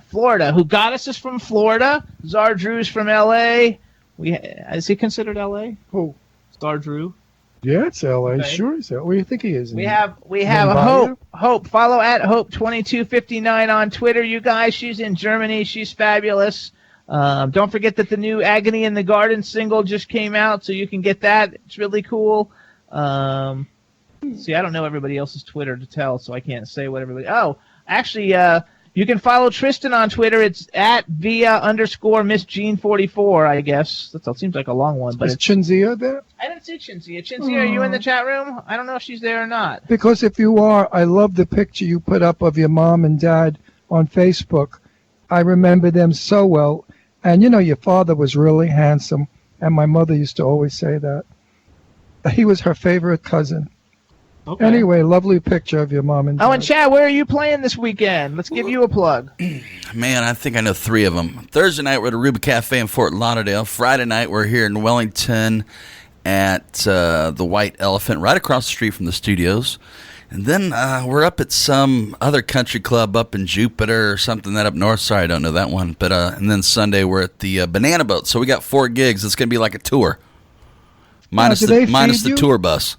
Florida. Who got us is from Florida. Zardrew's from LA. Is he considered LA? Who? Zardrew. Yeah, it's LA. Okay. Sure, it's LA. What do you think he is? We have Hope. Follow at Hope2259 on Twitter, you guys. She's in Germany. She's fabulous. Don't forget that the new Agony in the Garden single just came out, so you can get that. It's really cool. See, I don't know everybody else's Twitter to tell, so I can't say what everybody. Oh, actually, you can follow Tristan on Twitter. It's at @via_Miss Jean 44, I guess. That seems like a long one. But is Chinzia there? I didn't see Chinzia. Chinzia, are you in the chat room? I don't know if she's there or not. Because if you are, I love the picture you put up of your mom and dad on Facebook. I remember them so well. And, your father was really handsome. And my mother used to always say that. He was her favorite cousin. Okay. Anyway, lovely picture of your mom and dad. Oh, and Chad, where are you playing this weekend? Let's give you a plug. Man, I think I know 3 of them. Thursday night, we're at a Ruby Cafe in Fort Lauderdale. Friday night, we're here in Wellington at the White Elephant, right across the street from the studios. And then we're up at some other country club up in Jupiter or something that up north. Sorry, I don't know that one. But and then Sunday, we're at the Banana Boat. So we got 4 gigs. It's going to be like a tour. Minus the tour bus.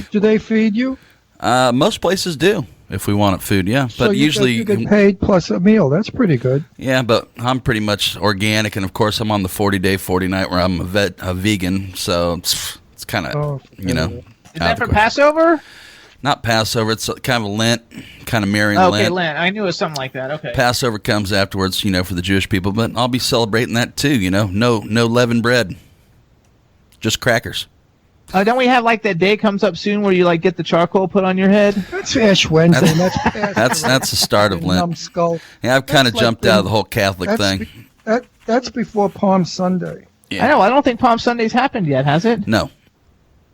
Do they feed you? Most places do, if we want food, yeah. So but usually you get paid plus a meal. That's pretty good. Yeah, but I'm pretty much organic, and of course I'm on the 40-day, 40-night where I'm a vegan, so it's kind of, Is that for Passover? Not Passover. It's kind of a Lent, kind of mirroring Lent. Okay, Lent. I knew it was something like that. Okay. Passover comes afterwards, for the Jewish people, but I'll be celebrating that too, No leavened bread. Just crackers. Don't we have that day comes up soon where you get the charcoal put on your head? That's Ash Wednesday. That's the start of Lent. Numbskull. Yeah, I've kind of jumped out of the whole Catholic thing. That's before Palm Sunday. Yeah. I know. I don't think Palm Sunday's happened yet, has it? No.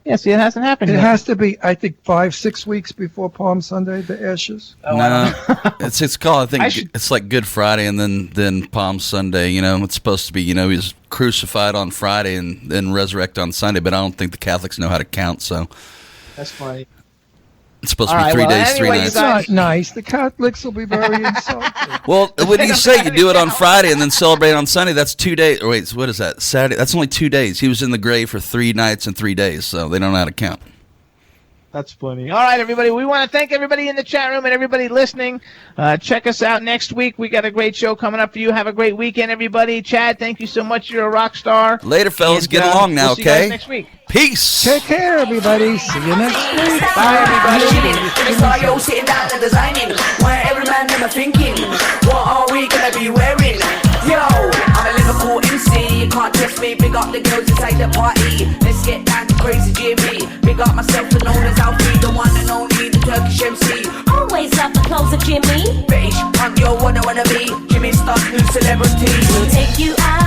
Yeah, see, it hasn't happened It yet. has to be, I think, 5-6 weeks before Palm Sunday, the Ashes. No. It's called, I think, it's like Good Friday and then Palm Sunday. You know, it's supposed to be, he was crucified on Friday and then resurrected on Sunday, but I don't think the Catholics know how to count, so. That's funny. It's supposed to be 3 days, 3 nights. It's not nice. The Catholics will be very insulted. Well, what do you say? You do it on Friday and then celebrate on Sunday. That's 2 days. Or wait, what is that? Saturday? That's only 2 days. He was in the grave for 3 nights and 3 days, so they don't know how to count. That's funny. All right, everybody. We want to thank everybody in the chat room and everybody listening. Check us out next week. We got a great show coming up for you. Have a great weekend, everybody. Chad, thank you so much. You're a rock star. Later, fellas. And, get along now, we'll see you okay? guys next week. Peace. Take care, everybody. See you next week. Bye, everybody. Yo, sitting down and designing, where every man never thinking, what are we gonna be wearing? Yo, I'm a Liverpool MC, you can't test me. Big up the girls inside the party. Let's get down to crazy Jimmy. Big up myself and known as Alfie, the one and only, the Turkish MC. Always love the clothes of Jimmy. British punk, yo, wanna be Jimmy Star, new celebrity. We'll take you out.